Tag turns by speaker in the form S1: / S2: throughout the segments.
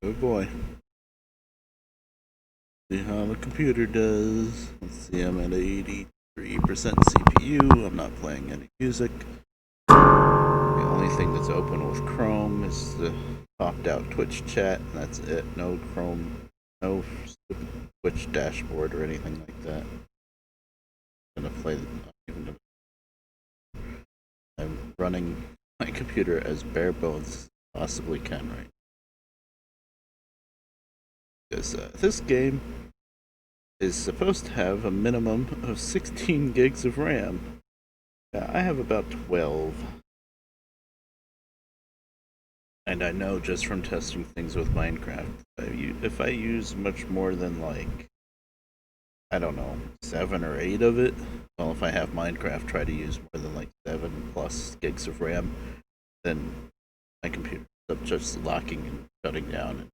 S1: Oh boy. See how the computer does. Let's see, I'm at 83% CPU. I'm not playing any music. The only thing that's open with Chrome is the popped out Twitch chat, and that's it. No Chrome, no stupid Twitch dashboard or anything like that. I'm gonna play. I'm running my computer as bare bones as possibly can right now. Because this game is supposed to have a minimum of 16 gigs of RAM. Yeah, I have about 12. And I know just from testing things with Minecraft, if I use much more than like, I don't know, 7 or 8 of it, well, if I have Minecraft try to use more than like 7 plus gigs of RAM, then my computer ends up just locking and shutting down,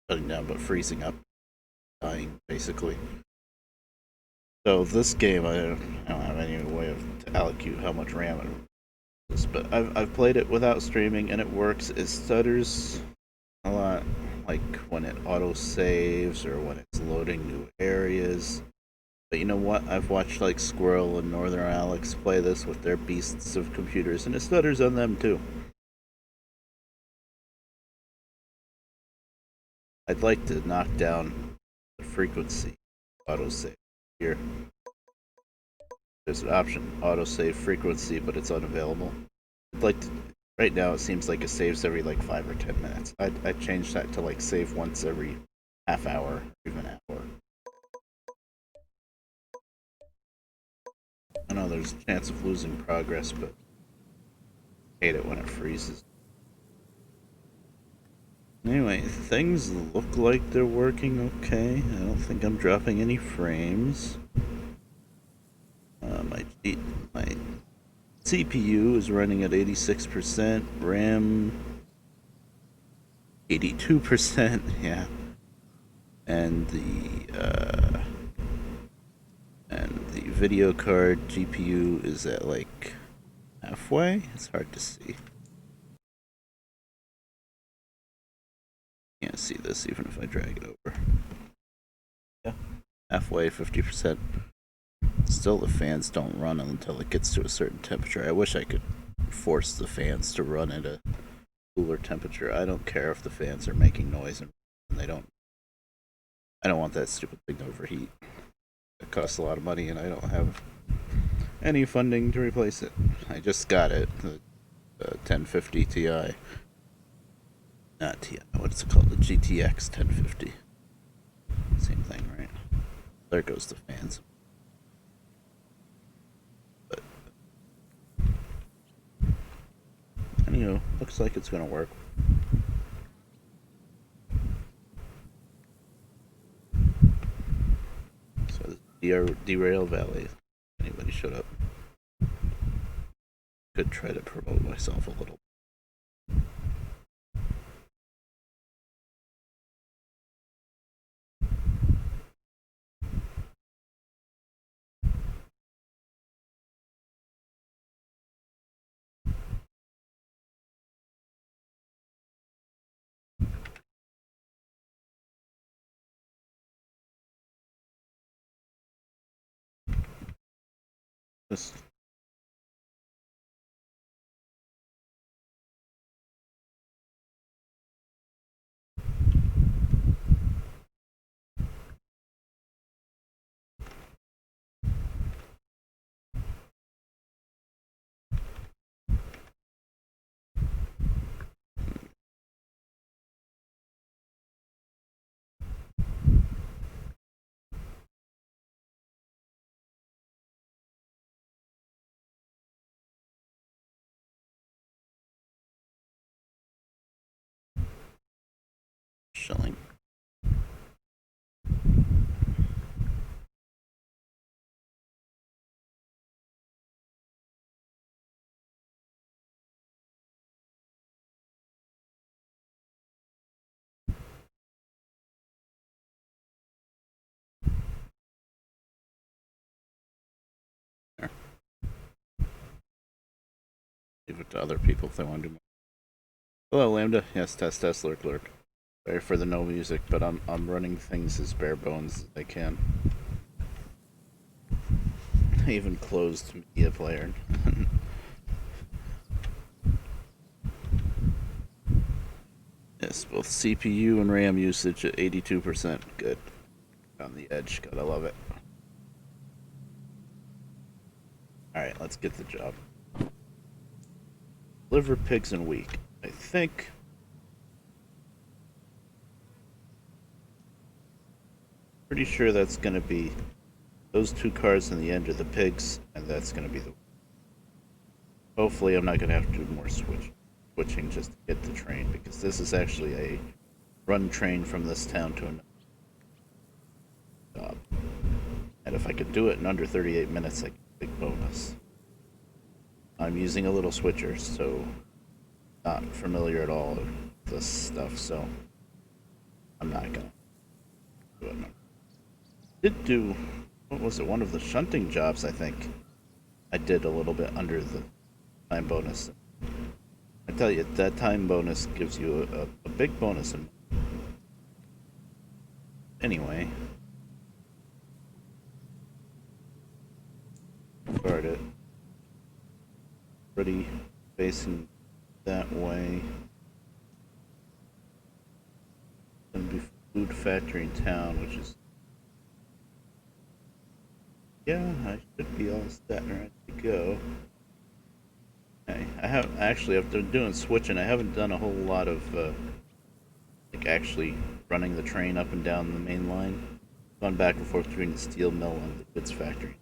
S1: but freezing up, dying basically. So this game, I don't have any way to allocate how much RAM it is, but I've played it without streaming and it works. It stutters a lot, like when it auto saves or when it's loading new areas. But you know what? I've watched like Squirrel and Northern Alex play this with their beasts of computers, and it stutters on them too. I'd like to knock down the frequency autosave here. There's an option autosave frequency, but it's unavailable. I'd like to. Right now, it seems like it saves every like 5 or 10 minutes. I'd change that to like save once every half hour, even hour. I know there's a chance of losing progress, but I hate it when it freezes. Anyway, things look like they're working okay. I don't think I'm dropping any frames. My CPU is running at 86%, RAM 82%, yeah, and the video card GPU is at like halfway. It's hard to see. Can't see this even if I drag it over. Yeah, halfway, 50%. Still, the fans don't run until it gets to a certain temperature. I wish I could force the fans to run at a cooler temperature. I don't care if the fans are making noise and they don't. I don't want that stupid thing to overheat. It costs a lot of money, and I don't have any funding to replace it. I just got it, the 1050 Ti. Not Ti. What's it called? The GTX 1050. Same thing, right? There goes the fans. But anyway, looks like it's gonna work. So Derail Valley. Anybody shut up? Could try to promote myself a little. Just chilling. Leave it to other people if they want to do more. Hello, Lambda. Yes, test, lurk. Sorry for the no music, but I'm running things as bare bones as I can. I even closed media player. Yes, both CPU and RAM usage at 82%. Good. On the edge. Gotta love it. Alright, let's get the job. Liver pigs in week. I think. Pretty sure that's gonna be those two cars in the end are the pigs, and that's gonna be the. Hopefully, I'm not gonna have to do more switching just to get the train, because this is actually a run train from this town to another job. And if I could do it in under 38 minutes, I get a big bonus. I'm using a little switcher, so not familiar at all with this stuff, so I'm not gonna do it. Did do, what was it, one of the shunting jobs, I think. I did a little bit under the time bonus. I tell you, that time bonus gives you a big bonus. Anyway, start it. Already facing that way. Gonna be food factory in town, which is, yeah, I should be all set and ready to go. Okay, I have actually, after doing switching, I haven't done a whole lot of like actually running the train up and down the main line. Gone back and forth between the steel mill and the goods factory.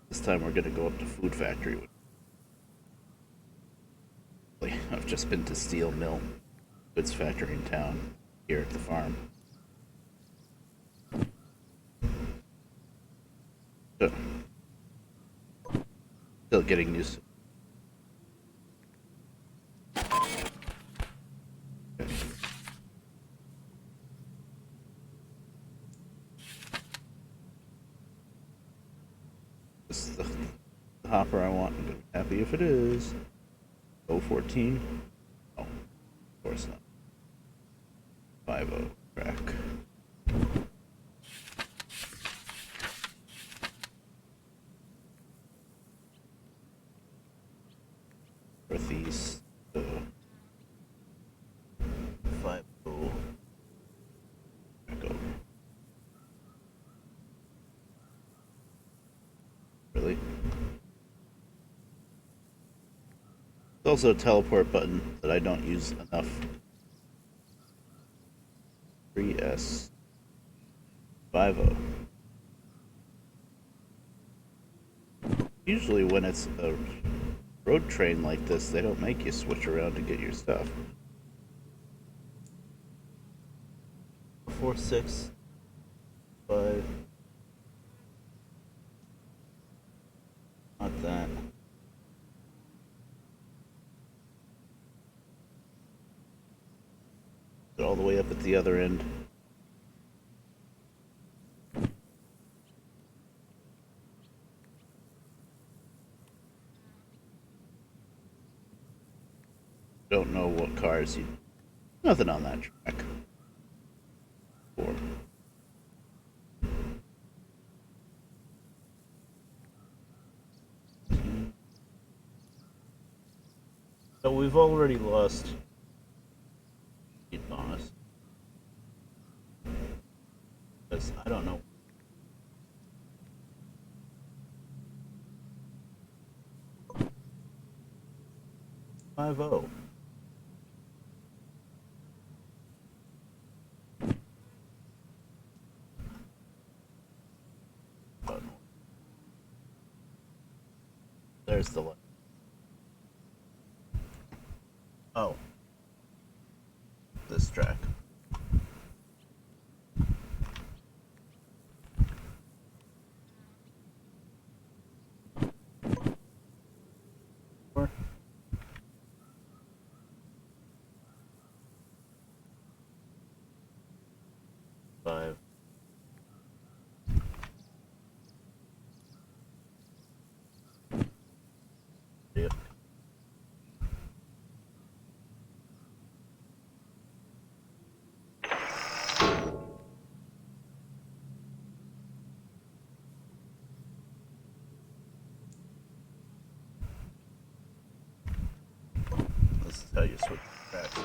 S1: This time we're gonna go up to food factory. I've just been to steel mill, goods factory in town here at the farm. So, still getting used to it. Okay. This is the hopper I want. I'm gonna be happy if it is. 014? Oh, of course not. 50 track. Northeast. 50. Back over. Really? There's also a teleport button that I don't use enough. 3S 50. Usually when it's a road train like this, they don't make you switch around to get your stuff. 4, 6, 5. Not that. All the way up at the other end. Don't know what cars you. Nothing on that track. 4. So we've already lost bonus. Because I don't know. Five oh. There's the light. Oh. This track. Four. 5. Yep. how you switch tracks.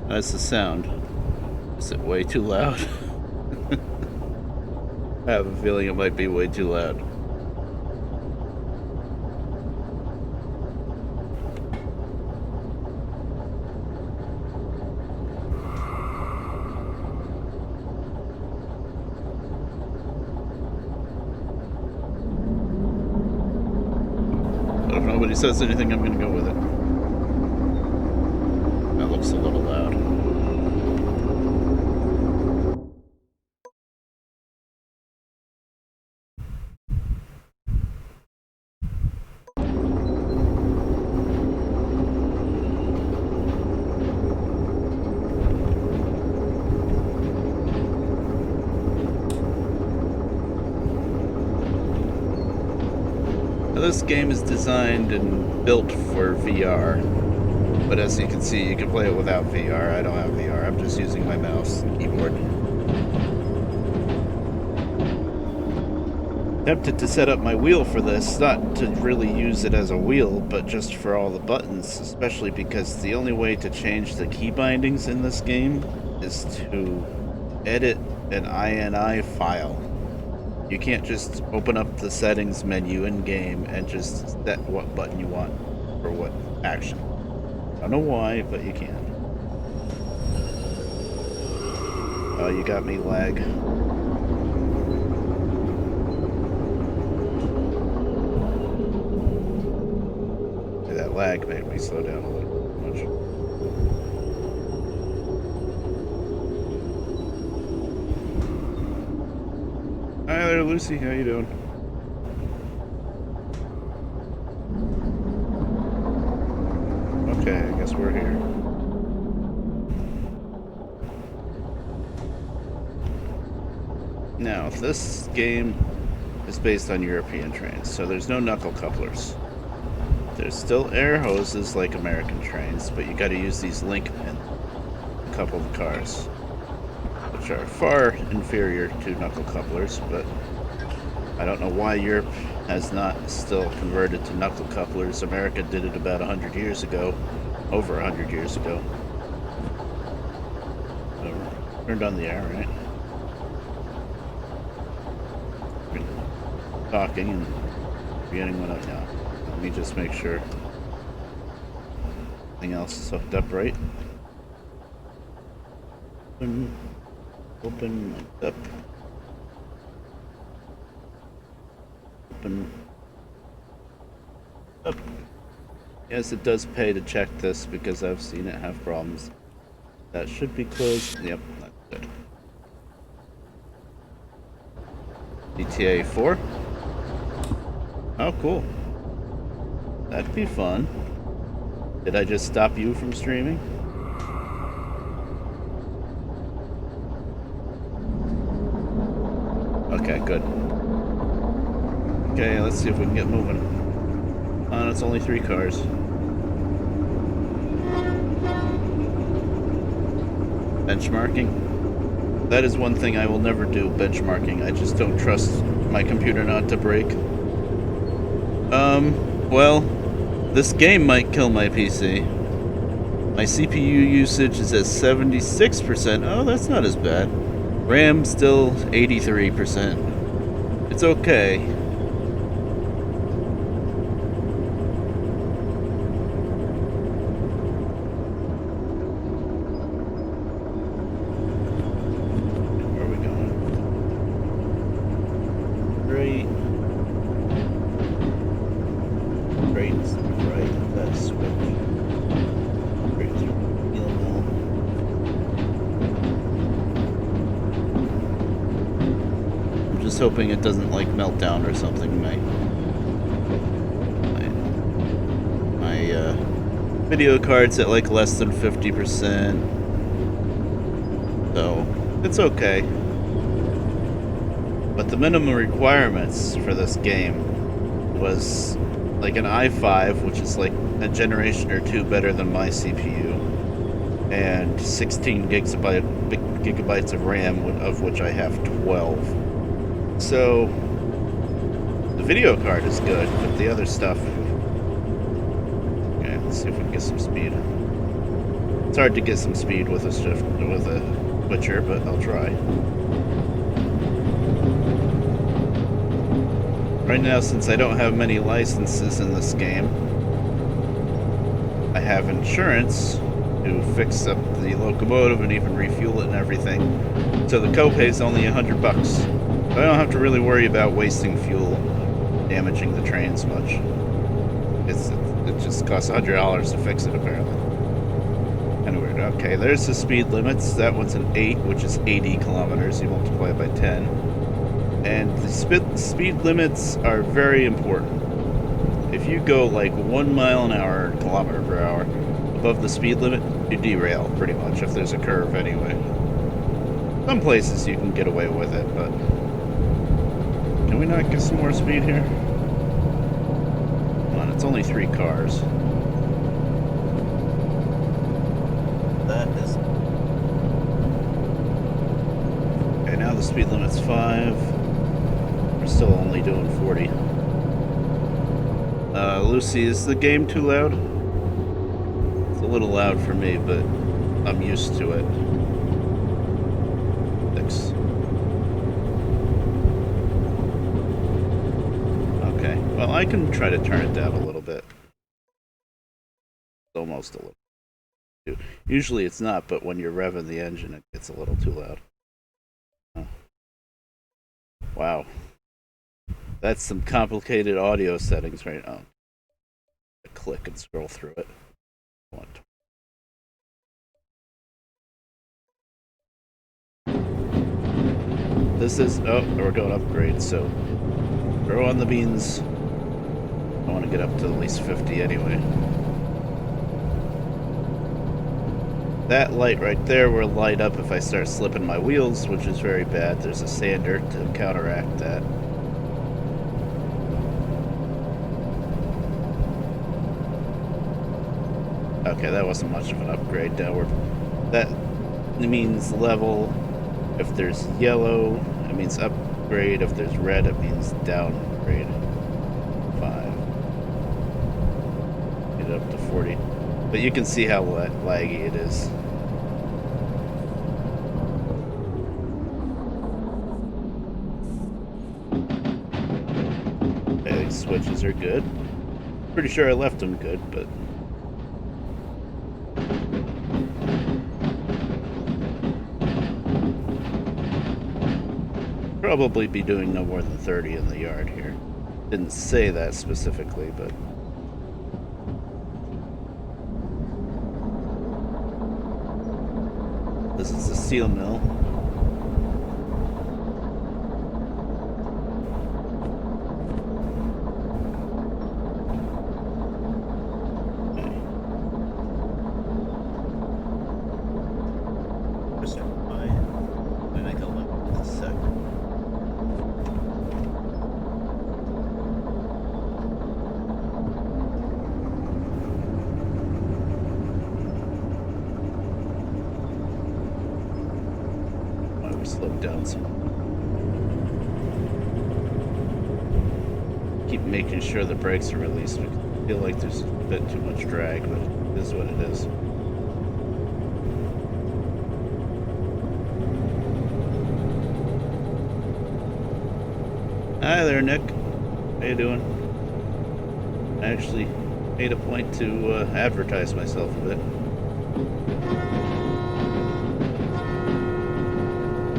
S1: That's the sound. Is it way too loud? I have a feeling it might be way too loud. But if nobody says anything, I'm gonna go with it. That looks a little loud. This game is designed and built for VR, but as you can see, you can play it without VR. I don't have VR, I'm just using my mouse and keyboard. Tempted to set up my wheel for this, not to really use it as a wheel, but just for all the buttons, especially because the only way to change the key bindings in this game is to edit an INI file. You can't just open up the settings menu in game and just set what button you want for what action. I don't know why, but you can. Oh, you got me, lag. Hey, that lag made me slow down a little much. Hi there, Lucy. How you doing? Okay, I guess we're here. Now, this game is based on European trains, so there's no knuckle couplers. There's still air hoses like American trains, but you gotta use these link pins to couple the cars, which are far inferior to knuckle couplers, but I don't know why Europe has not still converted to knuckle couplers. America did it about 100 years ago, over 100 years ago. So, turned on the air, right? Been talking and forgetting what I know. Let me just make sure everything else is hooked up right. Open up. Open up. Yes, it does pay to check this because I've seen it have problems. That should be closed. Yep, that's good. GTA 4. Oh, cool. That'd be fun. Did I just stop you from streaming? Okay, good. Okay, let's see if we can get moving. It's only 3 cars. Benchmarking. That is one thing I will never do, benchmarking. I just don't trust my computer not to break. Well, this game might kill my PC. My CPU usage is at 76%. Oh, that's not as bad. RAM still 83%. It's okay. Where are we going? Great. Great. Right. That's switch. Great. Wheel mill. Just hoping it doesn't like melt down or something. My video card's at like less than 50%, so it's okay. But the minimum requirements for this game was like an i5, which is like a generation or two better than my CPU. and 16 gigabytes of RAM, of which I have 12. So the video card is good, but the other stuff. Okay, let's see if we can get some speed. It's hard to get some speed with a Witcher, but I'll try. Right now, since I don't have many licenses in this game, I have insurance to fix up the locomotive and even refuel it and everything. So the copay is only $100. So I don't have to really worry about wasting fuel, damaging the trains much. It just costs $100 to fix it, apparently. Anyway, okay, there's the speed limits. That one's an 8, which is 80 kilometers. You multiply it by 10. And the speed limits are very important. If you go like 1 mile an hour, kilometer per hour, above the speed limit, you derail, pretty much, if there's a curve anyway. Some places you can get away with it, but... Can we not get some more speed here? Come on, it's only 3 cars. That is... Okay, now the speed limit's 5. We're still only doing 40. Lucy, is the game too loud? It's a little loud for me, but I'm used to it. 6. Okay, well, I can try to turn it down a little bit. Almost a little. Usually it's not, but when you're revving the engine, it gets a little too loud. Oh. Wow. That's some complicated audio settings right now. Click and scroll through it. This is... Oh, we're going upgrade, so... Throw on the beans. I want to get up to at least 50 anyway. That light right there will light up if I start slipping my wheels, which is very bad. There's a sander to counteract that. Okay, that wasn't much of an upgrade downward. That means level. If there's yellow, it means upgrade. If there's red, it means downgrade. 5. Get it up to 40. But you can see how laggy it is. Okay, these switches are good. Pretty sure I left them good, but... Probably be doing no more than 30 in the yard here. Didn't say that specifically, but... This is the steel mill. Slow down some. Keep making sure the brakes are released. I feel like there's a bit too much drag, but it is what it is. Hi there, Nick. How you doing? I actually made a point to advertise myself a bit.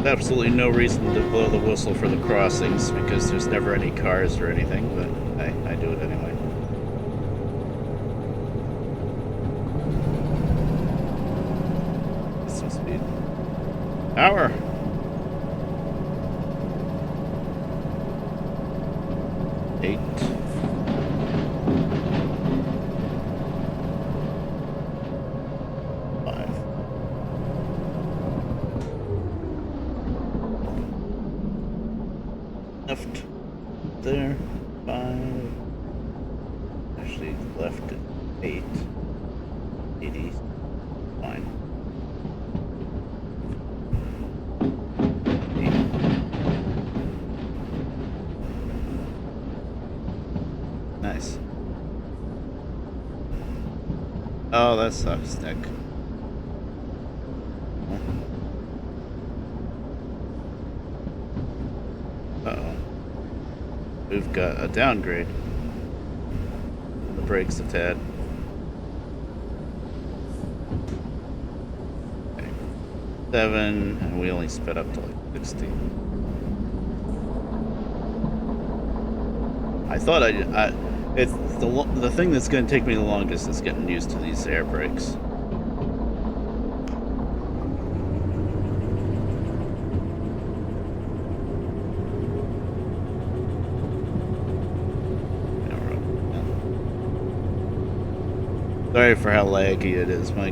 S1: Absolutely no reason to blow the whistle for the crossings because there's never any cars or anything, but I do it anyway. Some speed. Power! Left there, 5. Actually, left at 8. 80. Fine. Oh, that sucks, Nick. Uh-oh. We've got a downgrade. The brakes a tad. Okay. 7, and we only sped up to like 60. I thought it's the thing that's going to take me the longest is getting used to these air brakes. Sorry for how laggy it is. My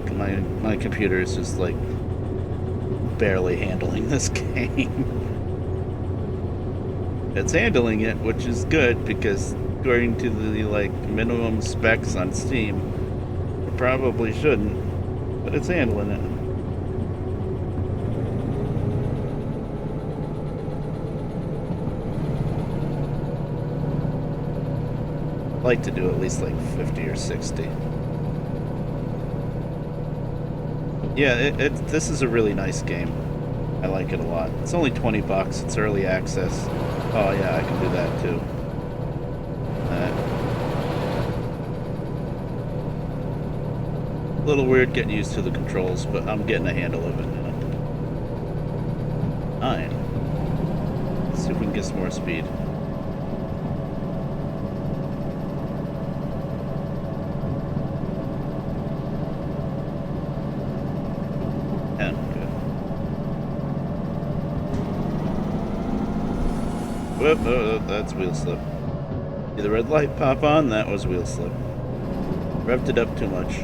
S1: computer is just like barely handling this game. It's handling it, which is good because according to the like minimum specs on Steam, it probably shouldn't, but it's handling it. I'd like to do at least like 50 or 60. Yeah, this is a really nice game. I like it a lot. It's only $20. It's early access. Oh yeah, I can do that too. A little weird getting used to the controls, but I'm getting a handle of it now. 9. Let's see if we can get some more speed. Whoop, oh, that's wheel slip. See the red light pop on? That was wheel slip. Revved it up too much.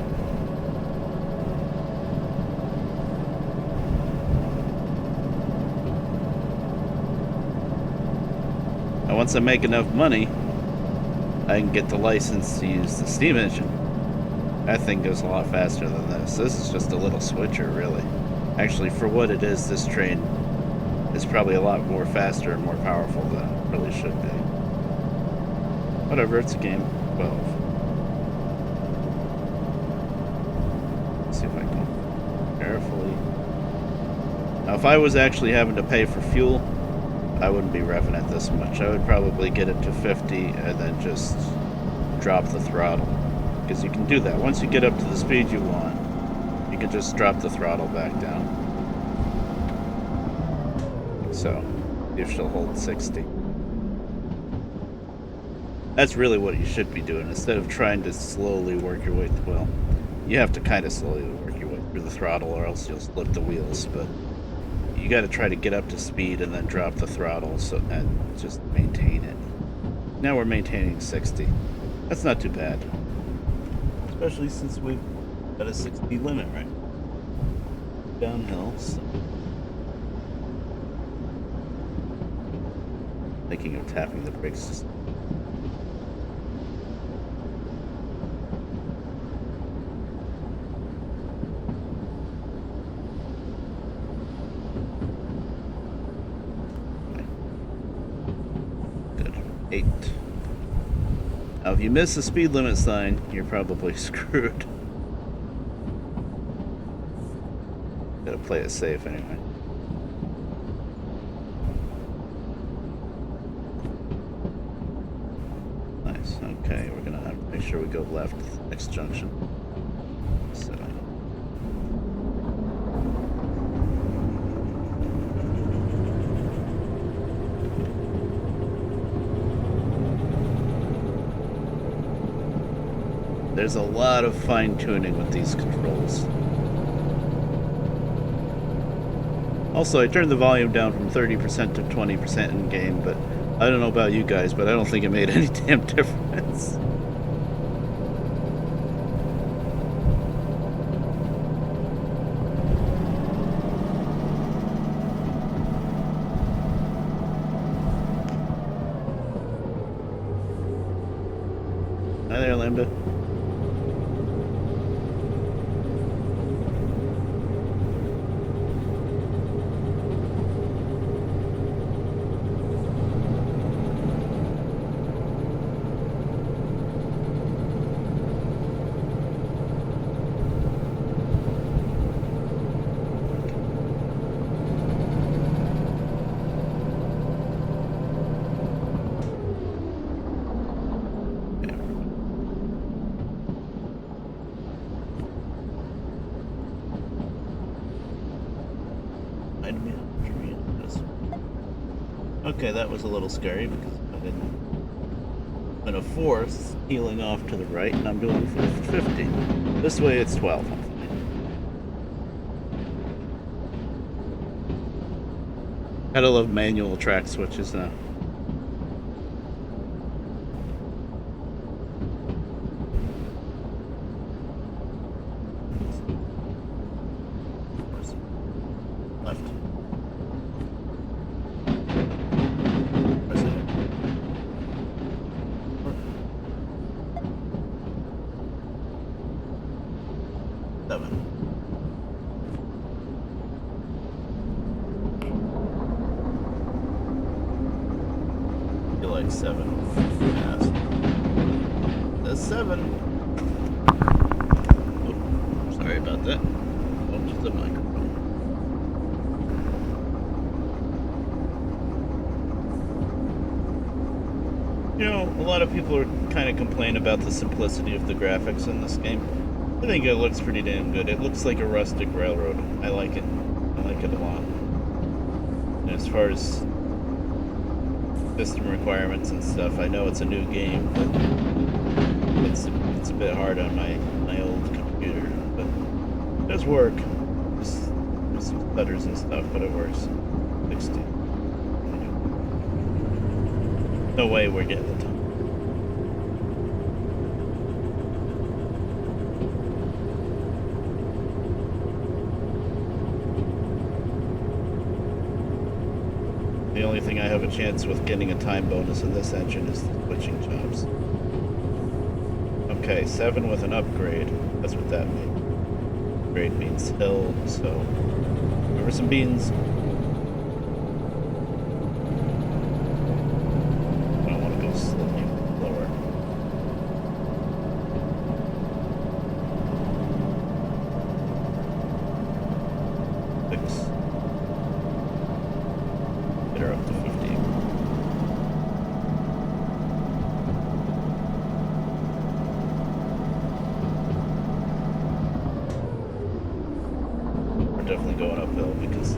S1: And once I make enough money, I can get the license to use the steam engine. That thing goes a lot faster than this. This is just a little switcher, really. Actually, for what it is, this train is probably a lot more faster and more powerful than it really should be. Whatever, it's a game. 12. Let's see if I can carefully. Now, if I was actually having to pay for fuel, I wouldn't be revving it this much. I would probably get it to 50 and then just drop the throttle. Because you can do that. Once you get up to the speed you want, you can just drop the throttle back down. So, if she'll hold 60. That's really what you should be doing, instead of trying to slowly work your way through. Well, you have to kind of slowly work your way through the throttle or else you'll split the wheels, but you got to try to get up to speed and then drop the throttle and just maintain it. Now we're maintaining 60. That's not too bad. Especially since we've got a 60 limit, right? Downhill, so. Thinking of tapping the brakes. Just... Okay. Good. 8. Now, if you miss the speed limit sign, you're probably screwed. Gotta play it safe anyway. Okay, we're gonna have to make sure we go left next junction. So. There's a lot of fine-tuning with these controls. Also, I turned the volume down from 30% to 20% in game, but I don't know about you guys, but I don't think it made any damn difference. Hi there, Lambda. Okay, that was a little scary because I didn't. I'm in a fourth, healing off to the right, and I'm doing 50. This way it's 12. I'm fine. Gotta love manual track switches now. Left. Like 7. Yes. That's 7. Oh, sorry about that. Up to the microphone. You know, a lot of people are kind of complaining about the simplicity of the graphics in this game. I think it looks pretty damn good. It looks like a rustic railroad. I like it. I like it a lot. And as far as system requirements and stuff, I know it's a new game, but it's a bit hard on my old computer, but it does work. There's some stutters and stuff, but it works. 60. No way we're getting the time. The only thing I have a chance with getting a time bonus in this engine is the switching jobs. Okay, 7 with an upgrade. That's what that means. Upgrade means hill, so remember some beans. I don't want to go slightly lower. Her up to 50. We're definitely going uphill because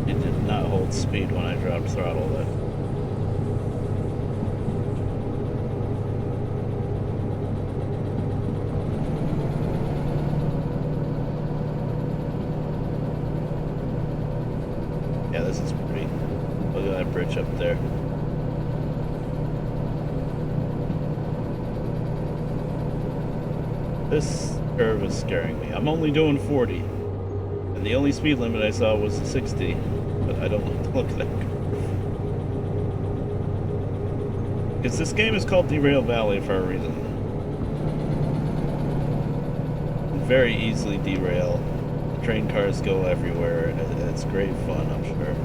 S1: it did not hold speed when I dropped throttle. That yeah, this is pretty. Look at that bridge up there. This curve is scaring me. I'm only doing 40. And the only speed limit I saw was 60. But I don't like to look at that curve. Because this game is called Derail Valley for a reason. You very easily derail. The train cars go everywhere, and it's great fun, I'm sure.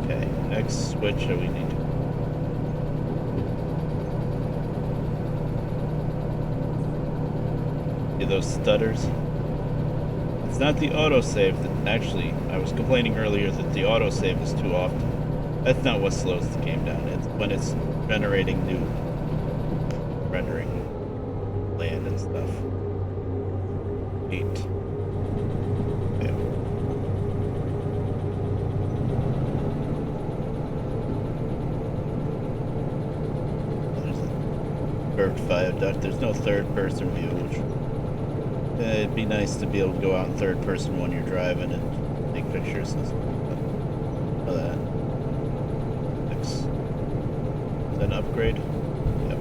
S1: Okay, next switch that we need to. See those stutters? It's not the autosave that actually, I was complaining earlier that the autosave is too often. That's not what slows the game down. It's when it's generating new rendering land and stuff. 8. Okay. Curved viaduct. There's no third-person view, which it'd be nice to be able to go out in third person when you're driving and take pictures and stuff. But that. Is that an upgrade? Yep.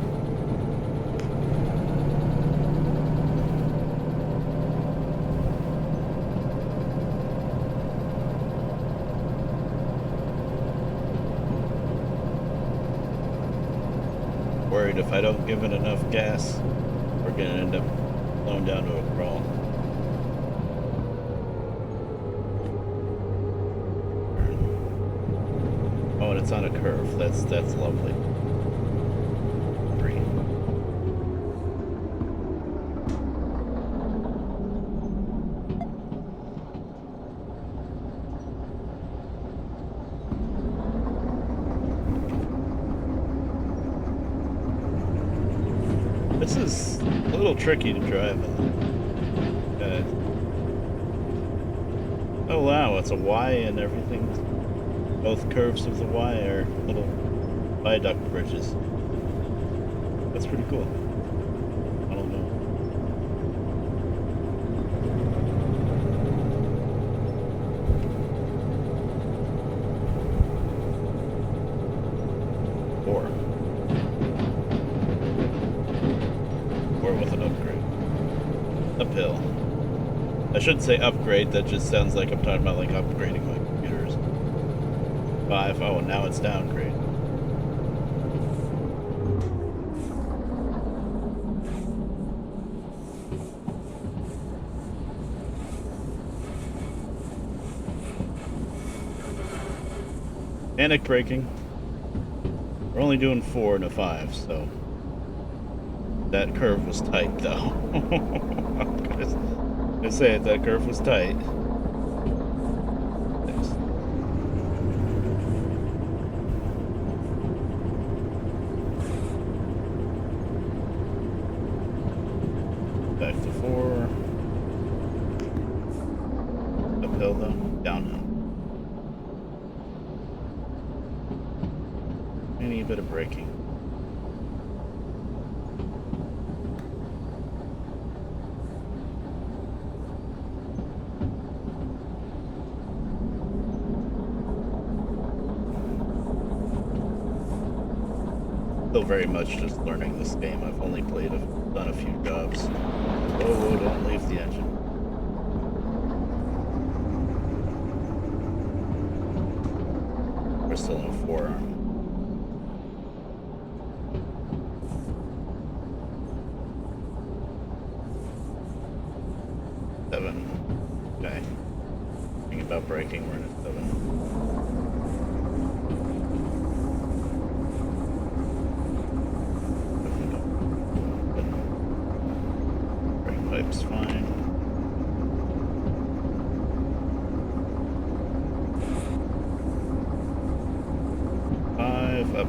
S1: Worried if I don't give it enough gas, we're gonna end up slowing down to a crawl. Oh, and it's on a curve. That's lovely. 3. This is a little tricky to drive in. Oh wow, it's a Y and everything. Both curves of the Y are little viaduct bridges. That's pretty cool. I don't know. Or with an upgrade. Uphill. I shouldn't say upgrade, that just sounds like I'm talking about like upgrading my computers. 5, oh, now it's downgrade. Panic braking. We're only doing 4 and a 5, so that curve was tight though. I'm gonna say it, that curve was tight. Back to 4. Uphill though, downhill. Any bit of braking. Still very much just learning this game. I've only done a few jobs. Oh, don't leave the engine. We're still in a 4-arm. Okay. Thinking about braking, we're in a 7. Brake pipe's fine. Up.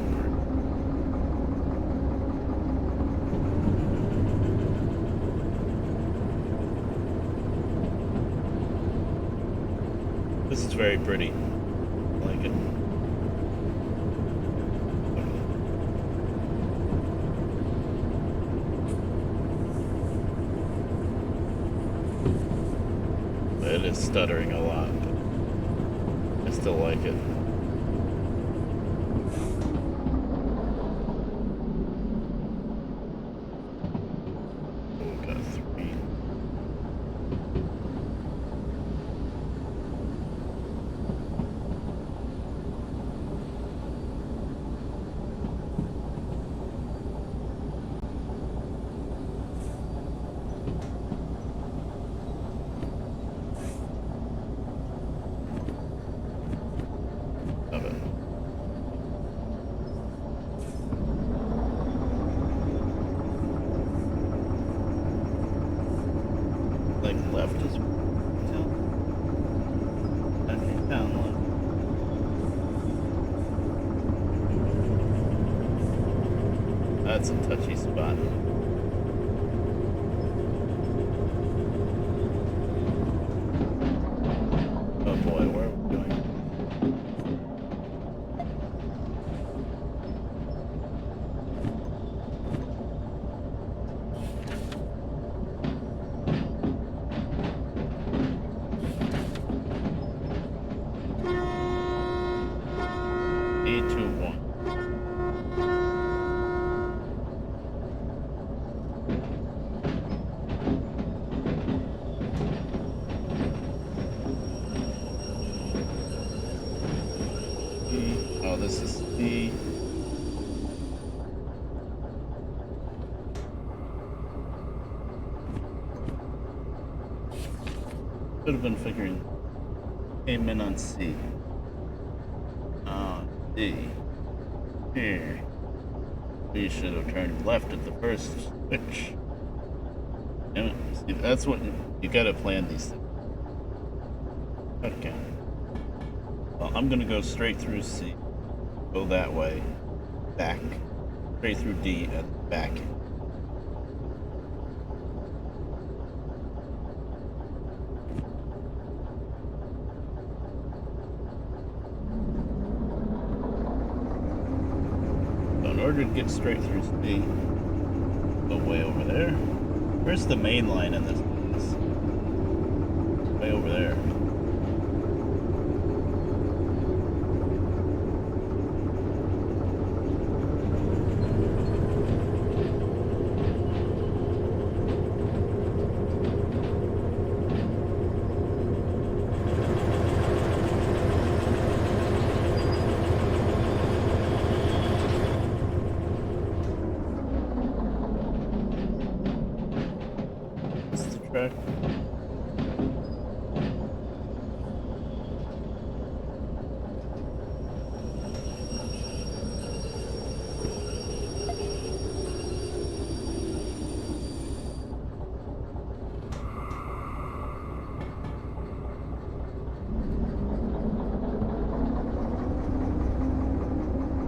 S1: This is very pretty. I like it. It is stuttering a lot, but I still like it. Left is down left. That's a touchy spot. Oh boy, where are we going? This is the should have been figuring came in on C. D. Here. We should have turned left at the first switch. Damn it. See, that's what you gotta plan these things. Okay. Well, I'm gonna go straight through C. Go that way, back, straight through D and back. order to get straight through city, go way over there. Where's the main line in this place? Way over there. Track.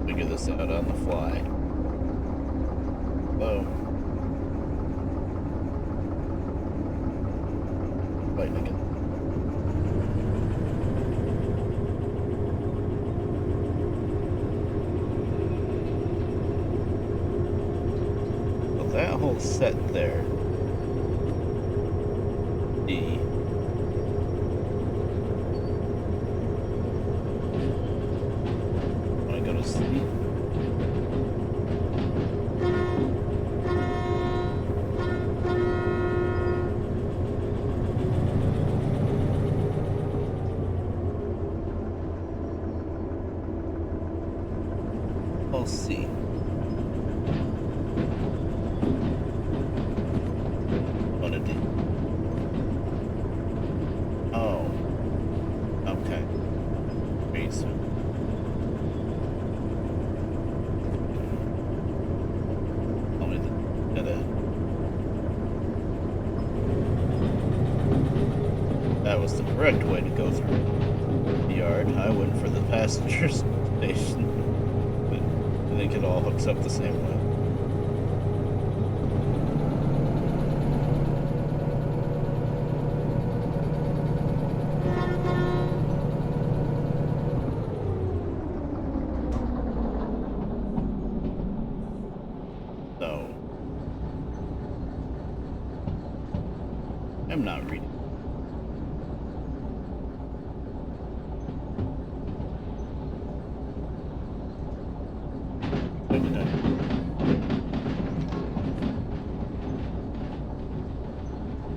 S1: Figure this out on the fly. Hello. Fighting again. Well, that whole set there. D. When I go to sleep. I'll see. What a D. Oh. Okay. Great. Tell me that was the correct way to go through the yard. I went for the passenger station. I think it all hooks up the same way. So, I'm not reading.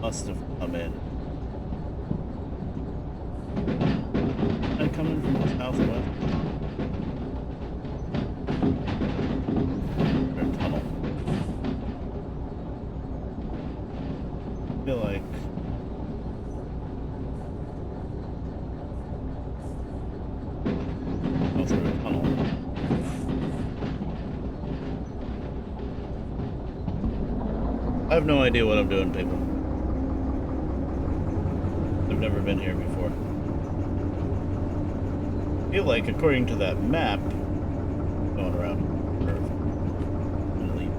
S1: Must have come in. I'm coming from the southwest. Or a tunnel. I feel like go through a tunnel. I have no idea what I'm doing, people. I've never been here before. I feel like, according to that map, going around the curve and leave.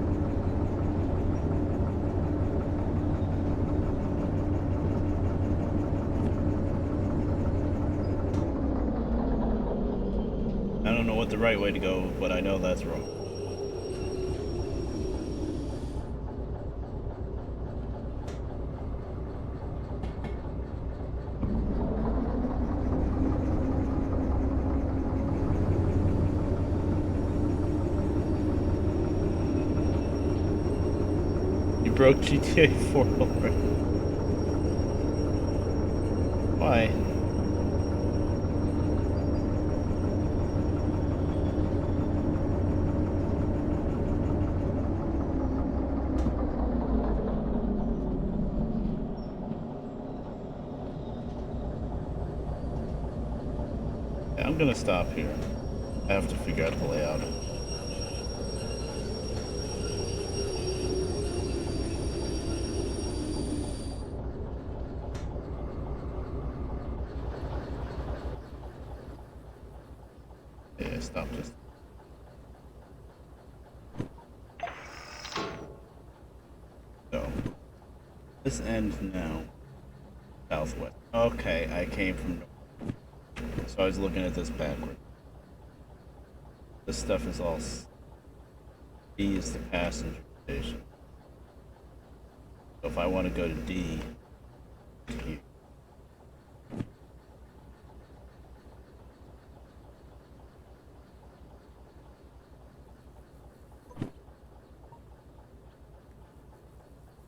S1: I don't know what the right way to go, but I know that's wrong. Broke GTA 4 already. Why? Yeah, I'm gonna stop here. I have to figure out the layout. Stop just. So, this ends now. Southwest. Okay, I came from north. So I was looking at this backward. This stuff is all D is the passenger station. So if I want to go to D, here.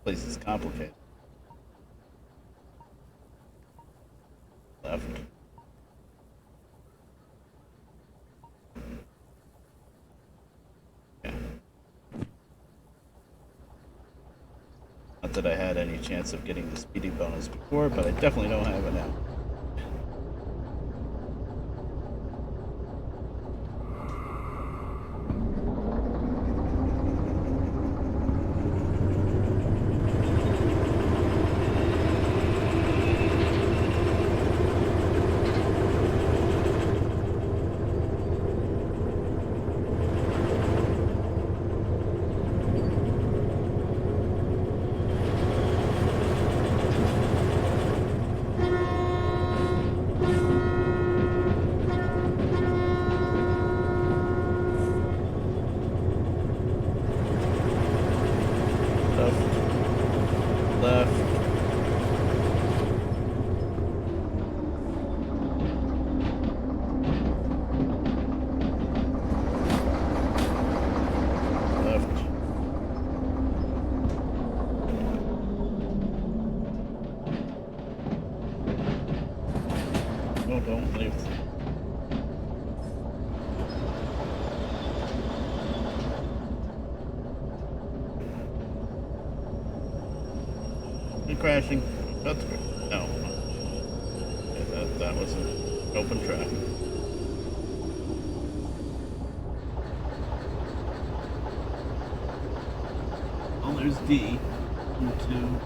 S1: Place is complicated. Left. Yeah. Not that I had any chance of getting the speeding bonus before, but I definitely don't have it now. Left. Left. No, don't leave. Crashing. That's good. No. Yeah, that was an open track. Well, there's D. 1, 2.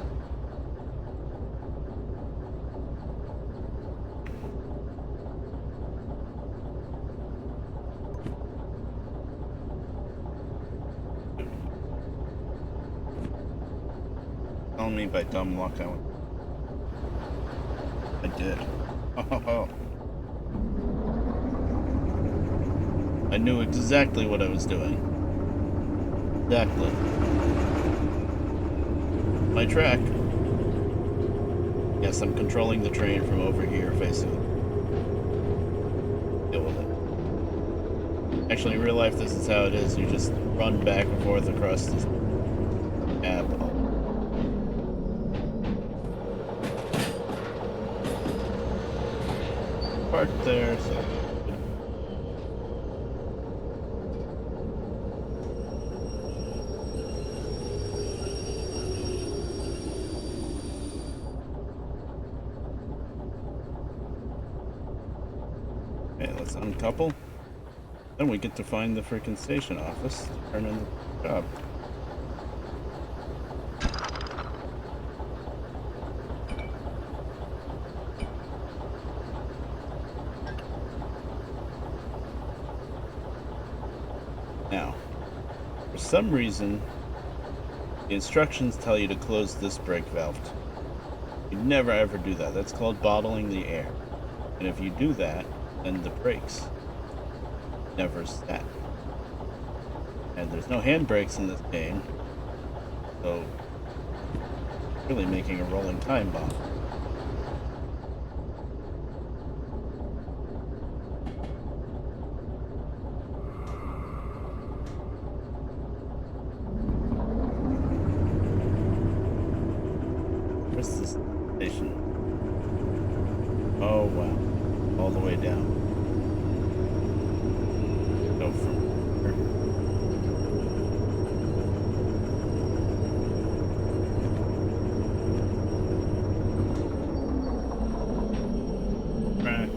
S1: Telling me by dumb luck I did. Oh. I knew exactly what I was doing. Exactly. My track. Yes, I'm controlling the train from over here facing it. Deal with it. Actually, in real life, this is how it is. You just run back and forth across this cab. Parked there, so. Okay, let's uncouple. Then we get to find the freaking station office to turn in the job. Now, for some reason, the instructions tell you to close this brake valve. You never ever do that. That's called bottling the air. And if you do that, then the brakes never set. And there's no handbrakes in this game, so really making a rolling time bomb. Where's this station? Oh wow, all the way down. Go from here. Right.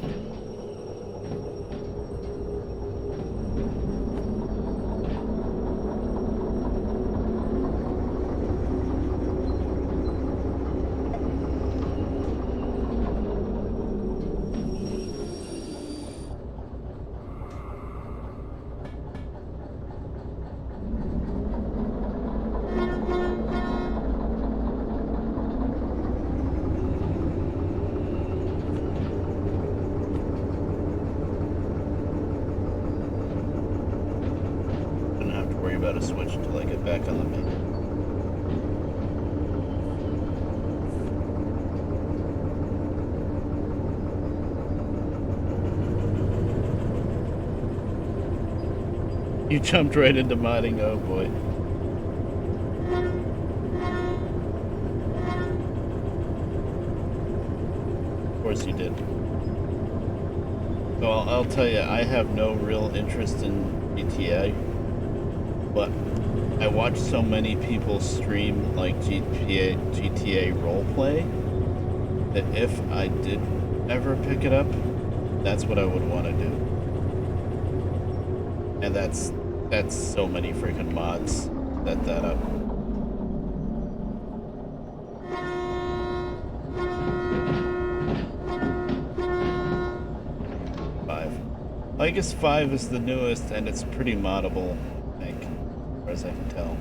S1: about to switch until I get back on the main. You jumped right into modding, oh boy. Of course you did. Well, I'll tell you, I have no real interest in GTA, but I watch so many people stream like GTA roleplay that if I did ever pick it up, that's what I would want to do. And that's so many freaking mods that up. I guess 5 is the newest, and it's pretty moddable, I think, as far as I can tell.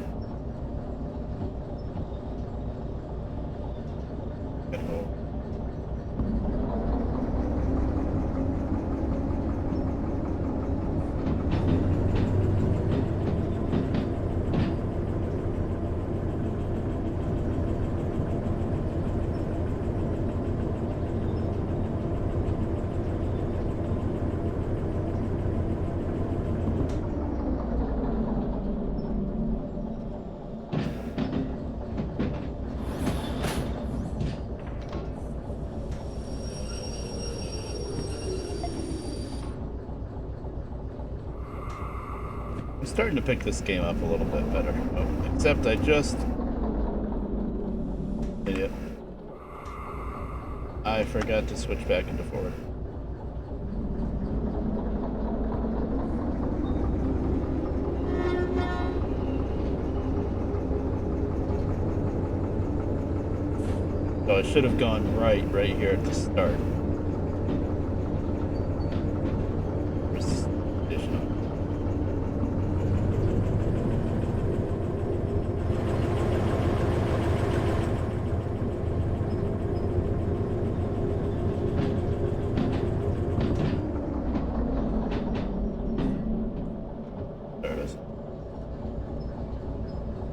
S1: I'm starting to pick this game up a little bit better. Oh, except I just... Idiot. I forgot to switch back into forward. So I should have gone right here at the start.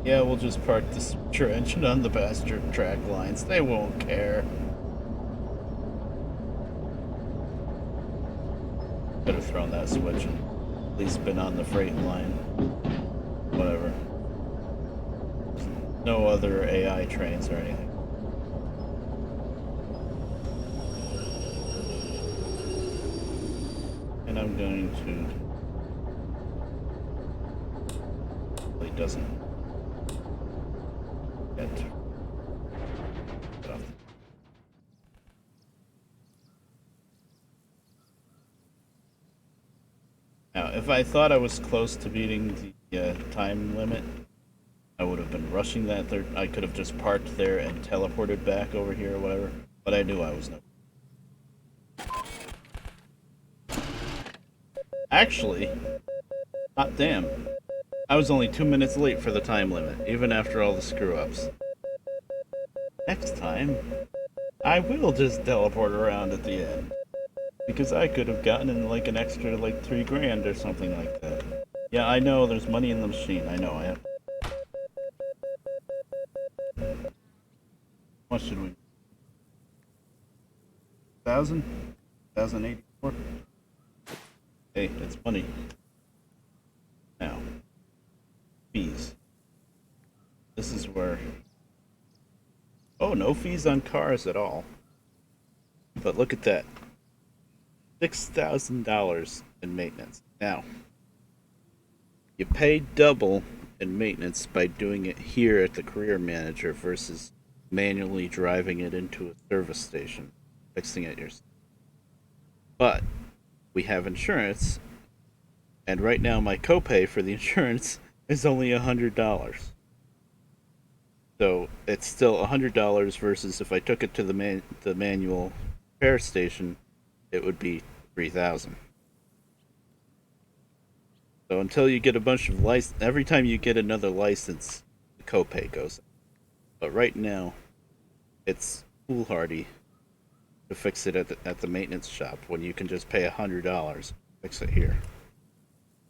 S1: Yeah, we'll just park the switcher engine on the passenger track lines. They won't care. Could have thrown that switch and at least been on the freight line. Whatever. There's no other AI trains or anything. And I'm going to... It doesn't... Now, if I thought I was close to beating the time limit, I would have been rushing that. I could have just parked there and teleported back over here or whatever, but I knew I was no. Actually, hot damn. I was only 2 minutes late for the time limit, even after all the screw-ups. Next time, I will just teleport around at the end. Because I could have gotten in like an extra like $3,000 or something like that. Yeah, I know, there's money in the machine. I know, I have... What should we... 1,000? 1,084? Hey, it's money. Now. Fees. This is where... Oh, no fees on cars at all. But look at that. $6,000 in maintenance. Now, you pay double in maintenance by doing it here at the career manager versus manually driving it into a service station, fixing it yourself. But we have insurance, and right now my copay for the insurance is only $100. So it's still $100 versus if I took it to the manual repair station, it would be $3,000. So until you get a bunch of license, every time you get another license, the copay goes up. But right now, it's foolhardy to fix it at the maintenance shop when you can just pay $100 fix it here.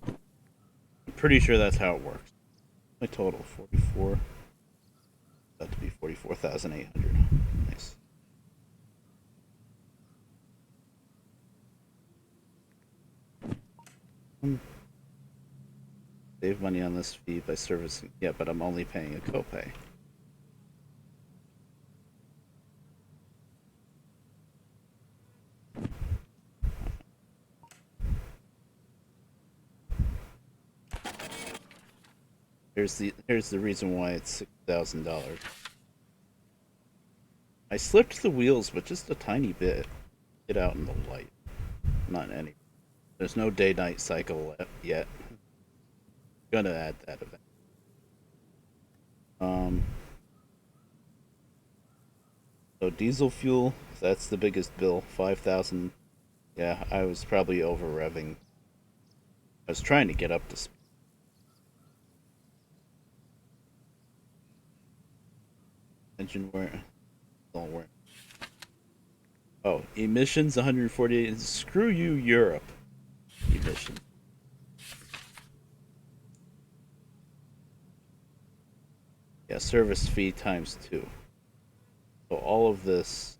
S1: I'm pretty sure that's how it works. My total 44. That to be 44,800. Nice. Save money on this fee by servicing. Yeah, but I'm only paying a copay. Here's the reason why it's $6,000. I slipped the wheels, but just a tiny bit. Get out in the light. Not any. There's no day-night cycle yet. Gonna add that event. So diesel fuel, that's the biggest bill. 5,000. Yeah, I was probably over revving. I was trying to get up to speed. Engine wear. Don't wear. Oh, emissions 148. Screw you, Europe. Emissions. Yeah, service fee times 2. So all of this,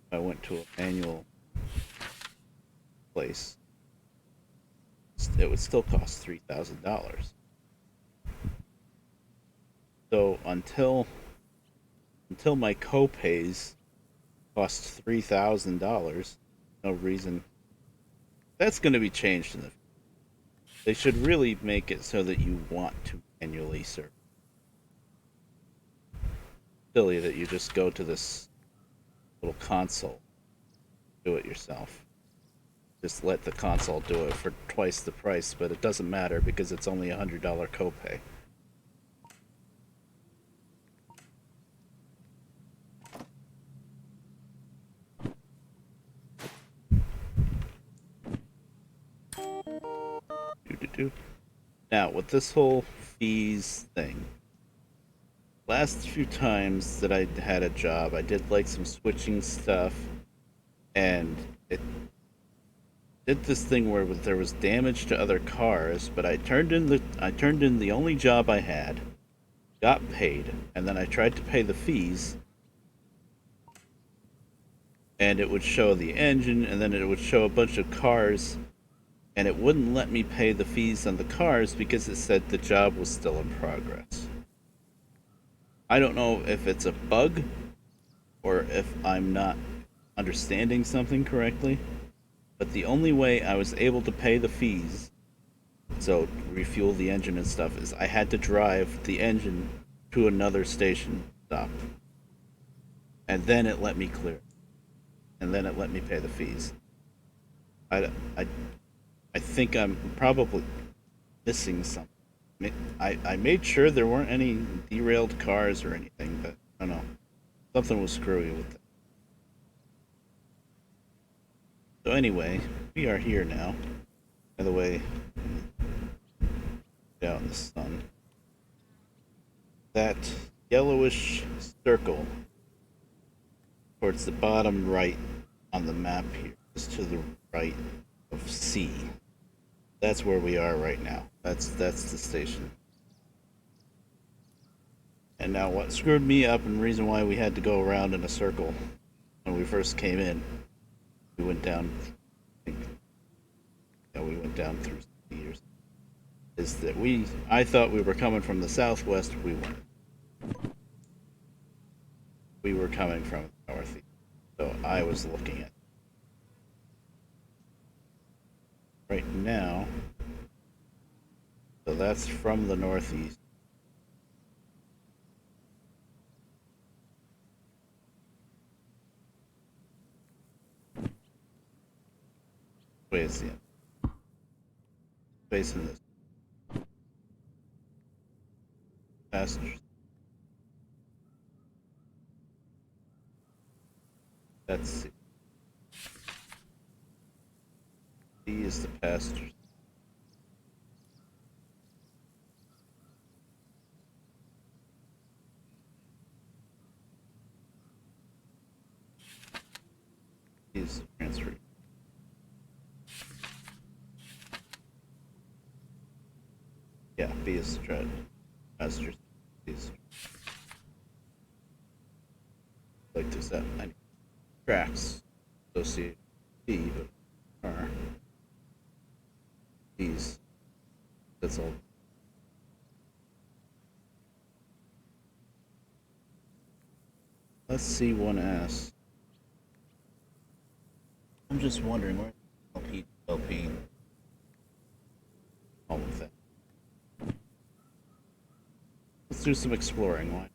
S1: if I went to a manual place, it would still cost $3,000. So until my co-pays cost $3,000, no reason. That's going to be changed in the. They should really make it so that you want to manually serve. Silly that you just go to this little console, do it yourself. Just let the console do it for twice the price, but it doesn't matter because it's only $100 copay. Now, with this whole fees thing, last few times that I had a job, I did like some switching stuff, and it did this thing where there was damage to other cars, but I turned in the only job I had, got paid, and then I tried to pay the fees, and it would show the engine, and then it would show a bunch of cars, and it wouldn't let me pay the fees on the cars because it said the job was still in progress. I don't know if it's a bug or if I'm not understanding something correctly, but the only way I was able to pay the fees, so refuel the engine and stuff, is I had to drive the engine to another station stop. And then it let me clear. And then it let me pay the fees. I, I, I think I'm probably missing something. I made sure there weren't any derailed cars or anything, but I don't know. Something was screwy with that. So anyway, we are here now. By the way, out in the sun. That yellowish circle towards the bottom right on the map here is to the right of C. That's where we are right now. That's the station. And now what screwed me up and the reason why we had to go around in a circle when we first came in, we went down, we went down through the years, is that I thought we were coming from the southwest. We weren't. We were coming from the northeast. So I was looking at right now. So that's from the northeast. Wait, it's the end. Facing this passenger. That's C. D is the passenger. D is the transfer. Yeah, B is tread. Passenger. These like this that I need tracks associated with B, but are these. That's all. Let's see one S. I'm just wondering where LP all of that. Let's do some exploring. Why?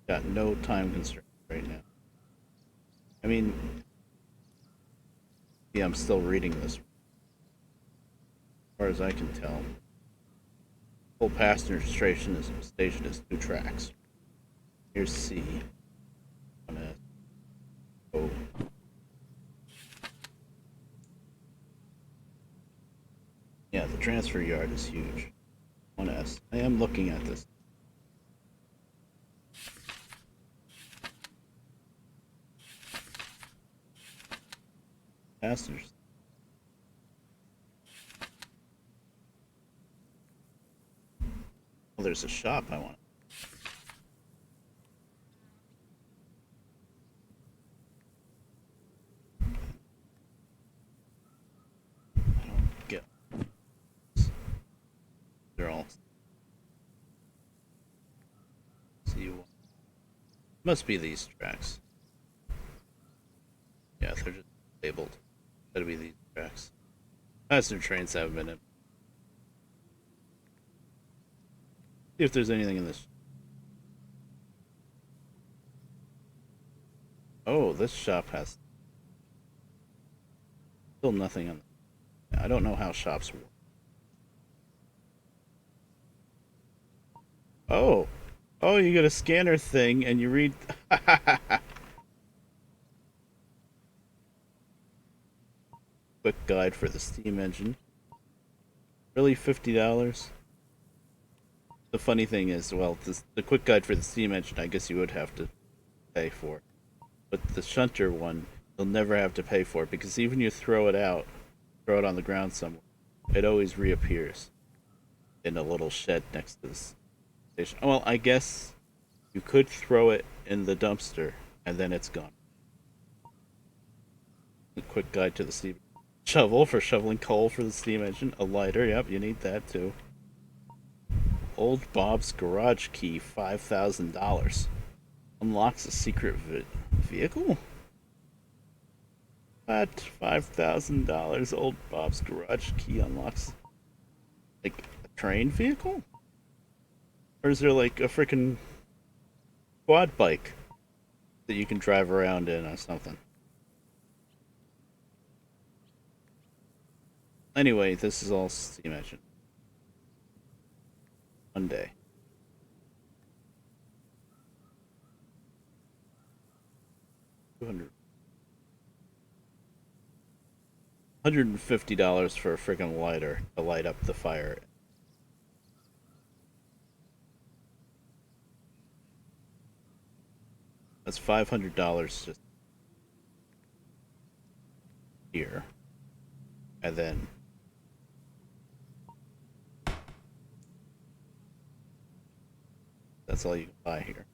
S1: Got no time constraint right now. I mean, yeah, I'm still reading this. As far as I can tell, full passenger station is 2 tracks. Here's C. One S. O. Yeah, the transfer yard is huge. 1S. I am looking at this. Passengers. Well, there's a shop I want. I don't get. They're all. See, must be these tracks. Yeah, they're just labeled. Gotta be these tracks. Passenger trains haven't been in. See if there's anything in this. Oh, this shop has still nothing on. I don't know how shops work. Oh, oh, you get a scanner thing and you read. Quick guide for the steam engine. Really, $50? The funny thing is, well, the quick guide for the steam engine, I guess you would have to pay for. But the shunter one, you'll never have to pay for because even you throw it out, throw it on the ground somewhere, it always reappears in a little shed next to the station. Well, I guess you could throw it in the dumpster and then it's gone. A quick guide to the steam shovel for shoveling coal for the steam engine. A lighter, yep, you need that too. Old Bob's garage key, $5,000. Unlocks a secret vehicle? What? $5,000. Old Bob's garage key unlocks like a train vehicle? Or is there like a freaking quad bike that you can drive around in or something? Anyway, this is all steam engine. One day. 200 $150 for a freaking lighter to light up the fire. That's $500 just here. And then that's all you can buy here.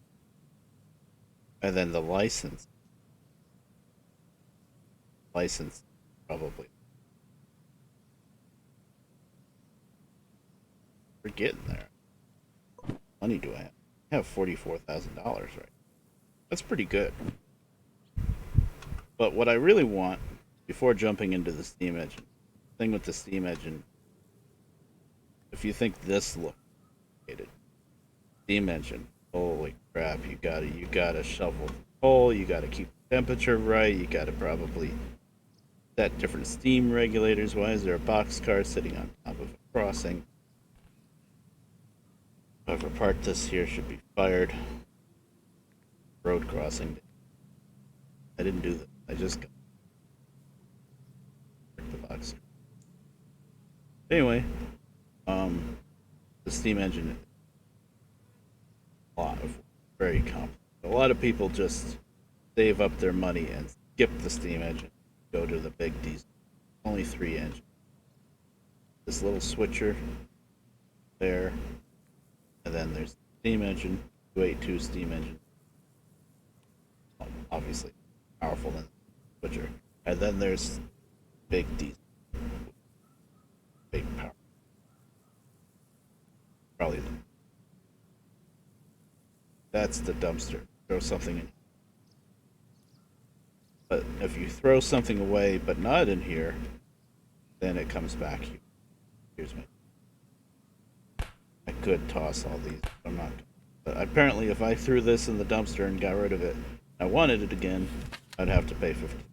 S1: And then the license probably. We're getting there. What money do I have? I have $44,000 right. That's pretty good. But what I really want before jumping into the steam engine, thing with the steam engine, if you think this looks complicated, steam engine, holy crap, you gotta shovel coal, you gotta keep the temperature right, you gotta probably set different steam regulators. Why is there a boxcar sitting on top of a crossing? Whoever parked this here should be fired. Road crossing. I didn't do that. I just got the box. Anyway, the steam engine, a lot of very complex. A lot of people just save up their money and skip the steam engine, go to the big diesel. Only 3 engines. this little switcher there, and then there's the steam engine, 282 steam engine, obviously powerful than the switcher, and then there's big diesel, big power, probably that's the dumpster. Throw something in. But if you throw something away but not in here, then it comes back. Here's my. I could toss all these. I'm not. But apparently, if I threw this in the dumpster and got rid of it, I wanted it again, I'd have to pay 50.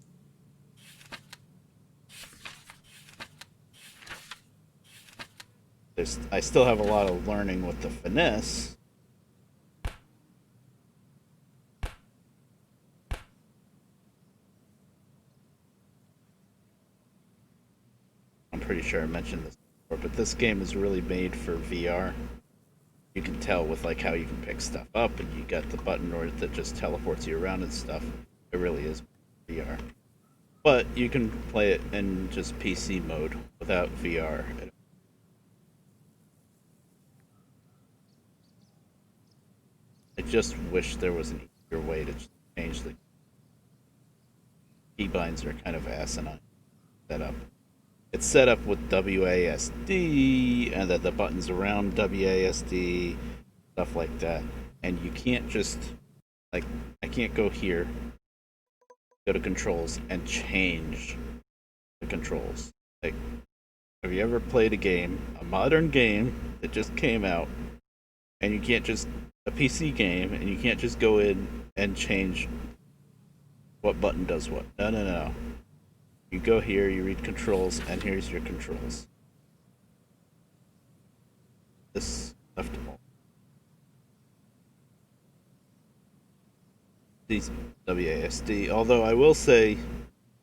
S1: I still have a lot of learning with the finesse. I'm pretty sure I mentioned this before, but this game is really made for VR. You can tell with like how you can pick stuff up, and you got the button or that just teleports you around and stuff. It really is VR. But you can play it in just PC mode without VR. I just wish there was an easier way to change the keybinds. Are kind of asinine set up. It's set up with WASD, and that the buttons around WASD, stuff like that. And you can't just like I can't go here, go to controls, and change the controls. Like, have you ever played a game, a modern game that just came out, and you can't just a PC game, and you can't just go in and change what button does what? No, no, no. You go here, you read controls, and here's your controls. This left of all. These WASD. Although I will say,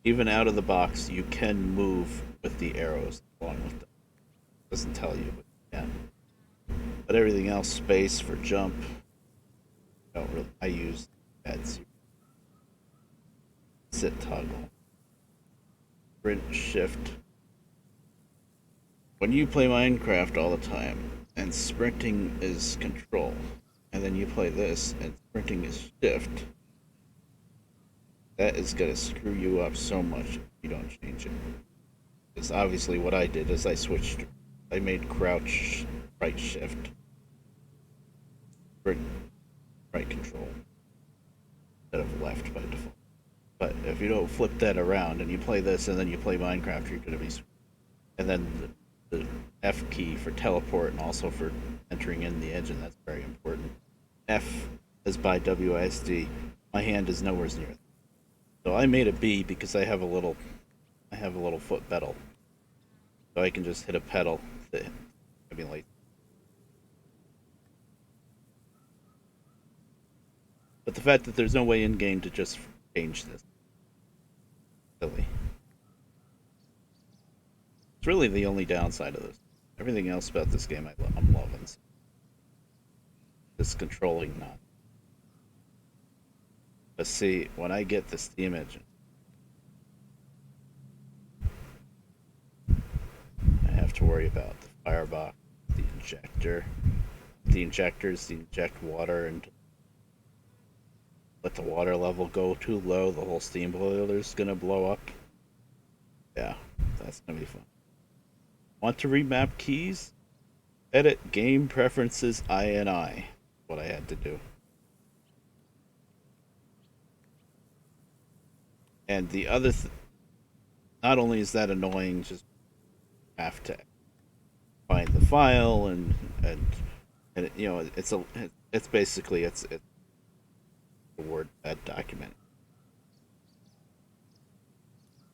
S1: even out of the box, you can move with the arrows along with them. It doesn't tell you, but you can. But everything else, space for jump. I use pads. Sit toggle. Sprint shift. When you play Minecraft all the time, and sprinting is control, and then you play this, and sprinting is shift, that is gonna screw you up so much if you don't change it. Because obviously what I did is I made crouch right shift, sprint right control, instead of left by default. But if you don't flip that around and you play this and then you play Minecraft, you're gonna be. And then the F key for teleport and also for entering in the engine, that's very important. F is by WASD. My hand is nowhere near it. So I made a B because I have a little foot pedal. So I can just hit a pedal that like. But the fact that there's no way in game to just change this. Silly. It's really the only downside of this. Everything else about this game I'm loving. This controlling not. But see, when I get the steam engine, I have to worry about the firebox, the injector. The injectors to inject water and let the water level go too low, the whole steam boiler's gonna blow up. Yeah, that's gonna be fun. Want to remap keys? Edit game preferences INI. What I had to do. And the other, not only is that annoying, just have to find the file and you know it's basically it's a Word document.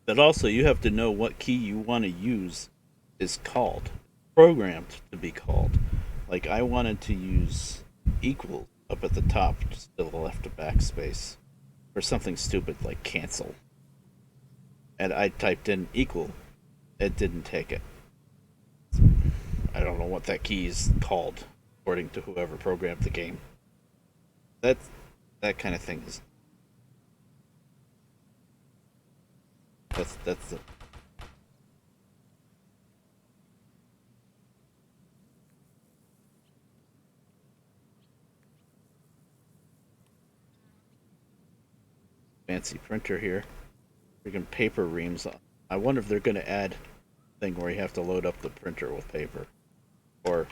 S1: But also you have to know what key you want to use is called, programmed to be called. Like I wanted to use equal up at the top, just to the left of backspace, or something stupid like cancel. And I typed in equal, it didn't take it. I don't know what that key is called, according to whoever programmed the game. That kind of thing is. That's the. fancy printer here. Freaking paper reams. I wonder if they're gonna add a thing where you have to load up the printer with paper, or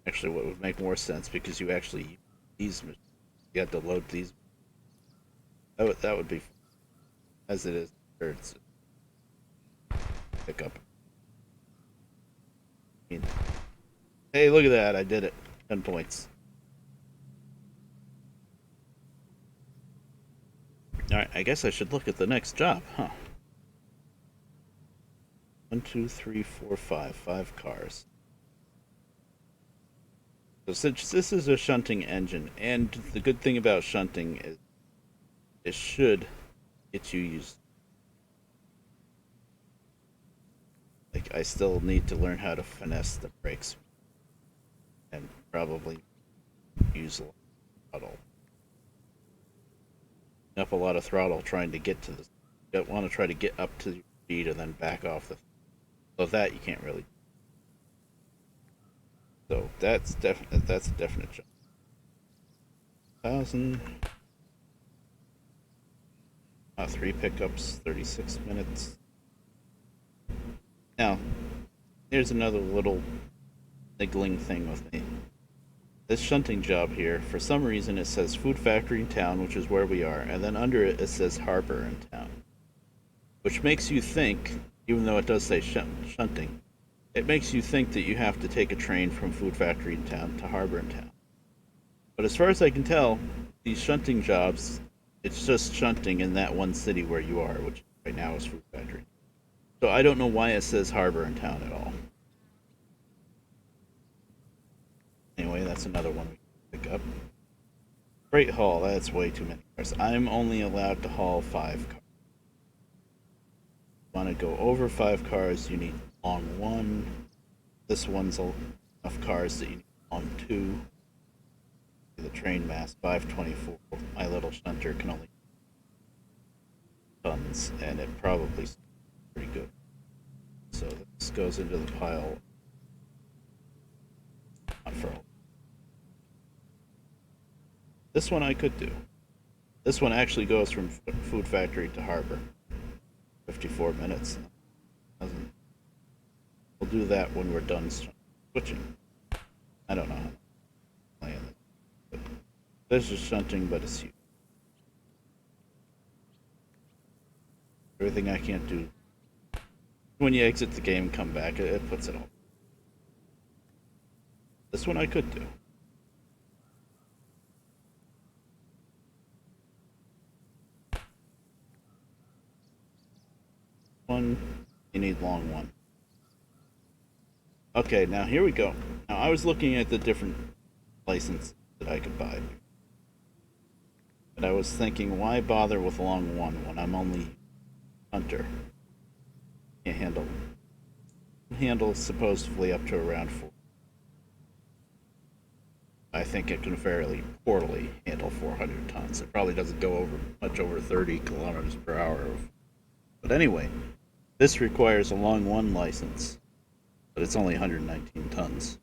S1: actually, what would make more sense because you actually use these. You have to load these. That would be as it is. It's pick up. I mean, hey, look at that! I did it. 10 points. Alright, I guess I should look at the next job, huh? 1, 2, 3, 4, 5. 5 cars. So since this is a shunting engine, and the good thing about shunting is it should get you used. Like, I still need to learn how to finesse the brakes. And probably use a lot of throttle. Up a lot of throttle trying to get to this. You don't want to try to get up to your speed and then back off the. So that you can't really. So that's a definite jump. 1,000. 3 pickups, 36 minutes. Now, here's another little niggling thing with me. This shunting job here, for some reason it says food factory in town, which is where we are, and then under it it says harbor in town. Which makes you think, even though it does say shunting, it makes you think that you have to take a train from food factory in town to harbor in town. But as far as I can tell, these shunting jobs, it's just shunting in that one city where you are, which right now is food factory. So I don't know why it says harbor in town at all. Anyway, that's another one we can pick up. Freight haul, that's way too many cars. I'm only allowed to haul 5 cars. If you want to go over 5 cars, you need long 1. This one's enough cars that you need long 2. The train mass, 524. My little shunter can only tons, and it probably pretty good. So this goes into the pile. Not for all. This one I could do. This one actually goes from food factory to harbor. 54 minutes. We'll do that when we're done switching. I don't know how to plan it. But this is shunting, but it's huge. Everything I can't do. When you exit the game and come back, it puts it all. This one I could do. One, you need long 1. Okay, now here we go. Now I was looking at the different licenses that I could buy. But I was thinking, why bother with long 1 when I'm only hunter? Can't handle supposedly up to around 4. I think it can fairly poorly handle 400 tons. It probably doesn't go over much over 30 kilometers per hour. But anyway, this requires a long 1 license, but it's only 119 tons.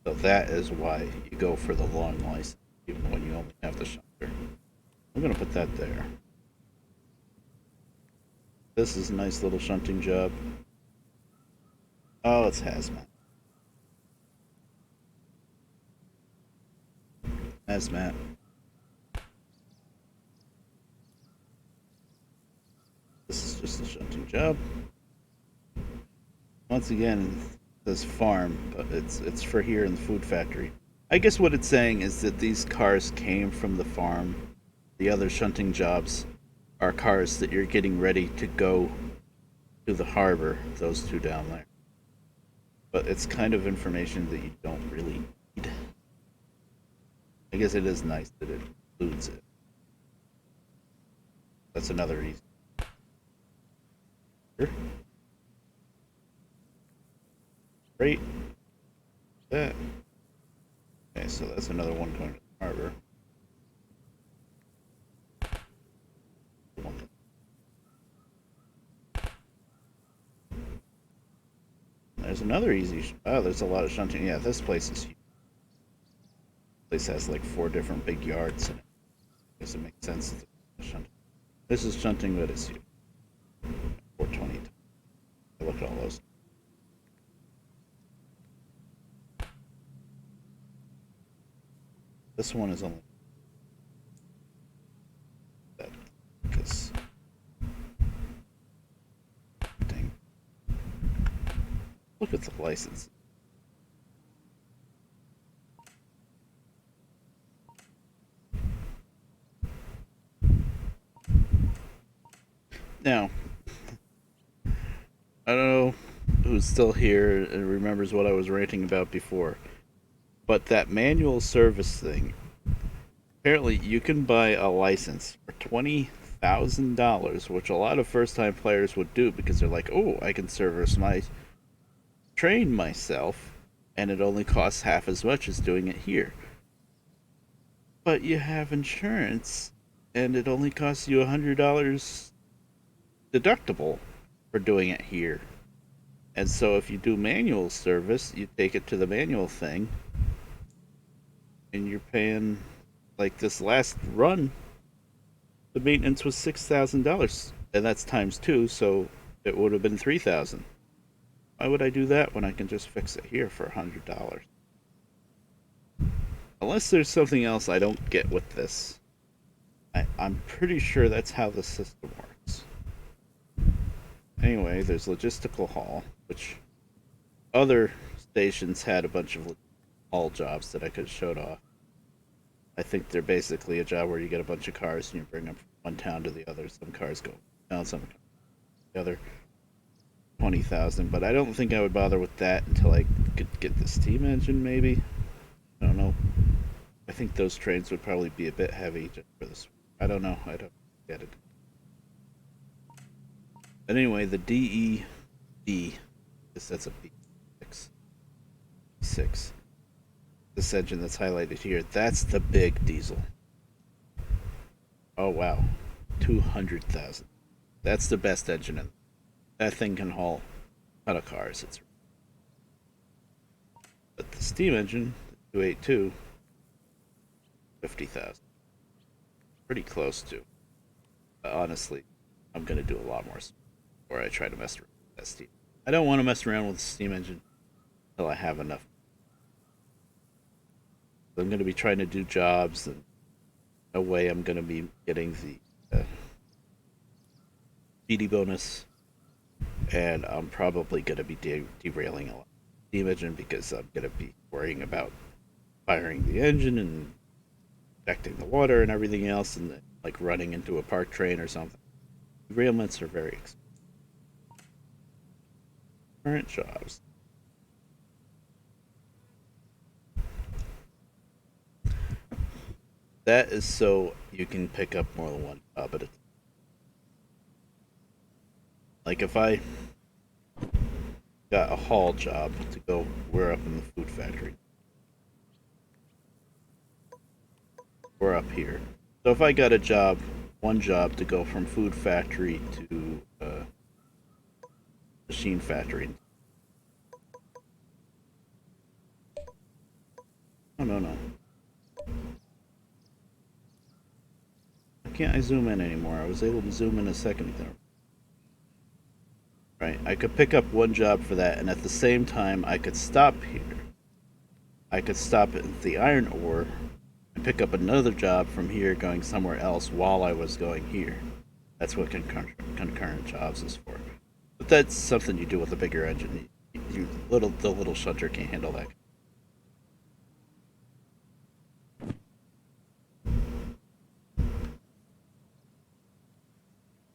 S1: So that is why you go for the long license, even when you only have the shunter. I'm going to put that there. This is a nice little shunting job. Oh, it's hazmat. Hazmat. This is just a shunting job. Once again, this farm, but it's for here in the food factory. I guess what it's saying is that these cars came from the farm. The other shunting jobs are cars that you're getting ready to go to the harbor, those 2 down there. But it's kind of information that you don't really need. I guess it is nice that it includes it. That's another reason. Great. That. Okay, so that's another one going to the harbor. There's another easy. Oh, there's a lot of shunting. Yeah, this place is huge. This place has like 4 different big yards in it. I guess it makes sense to shunt. This is shunting, but it's 420. Look at all those. This one is only that because dang. Look at the license. Now, I don't know who's still here and remembers what I was ranting about before, but that manual service thing, apparently you can buy a license for $20,000, which a lot of first time players would do because they're like, oh, I can service my train myself, and it only costs half as much as doing it here. But you have insurance, and it only costs you $100 deductible for doing it here. And so if you do manual service, you take it to the manual thing, and you're paying, like this last run, the maintenance was $6,000, and that's times two, so it would have been $3,000. Why would I do that when I can just fix it here for $100? Unless there's something else I don't get with this. I'm pretty sure that's how the system works. Anyway, there's logistical haul, which other stations had a bunch of haul jobs that I could have showed off. I think they're basically a job where you get a bunch of cars and you bring them from one town to the other. Some cars go down, some the other. 20,000, but I don't think I would bother with that until I could get the steam engine, maybe. I don't know. I think those trains would probably be a bit heavy just for this. I don't know. I don't get it. But anyway, the DED, I guess that's a B6. 6. This engine that's highlighted here, that's the big diesel. Oh wow, 200,000. That's the best engine in. That thing can haul a ton of cars. But the steam engine, the 282, 50,000. Pretty close to. Honestly, I'm gonna do a lot more before I try to mess around with that steam. I don't want to mess around with the steam engine until I have enough. I'm gonna be trying to do jobs, and no way I'm gonna be getting the BD bonus, and I'm probably gonna be derailing a lot of the steam engine because I'm gonna be worrying about firing the engine and affecting the water and everything else, and then, like running into a park train or something. Derailments are very expensive. Current jobs. That is so you can pick up more than one job at a time. Like if I got a haul job to go, we're up in the food factory. We're up here. So if I got a job, one job to go from food factory to machine factory. Oh, no. Why can't I zoom in anymore? I was able to zoom in a second ago. Right, I could pick up one job for that, and at the same time, I could stop here. I could stop at the iron ore and pick up another job from here going somewhere else while I was going here. That's what concurrent jobs is for. But that's something you do with a bigger engine. The little shunter can't handle that.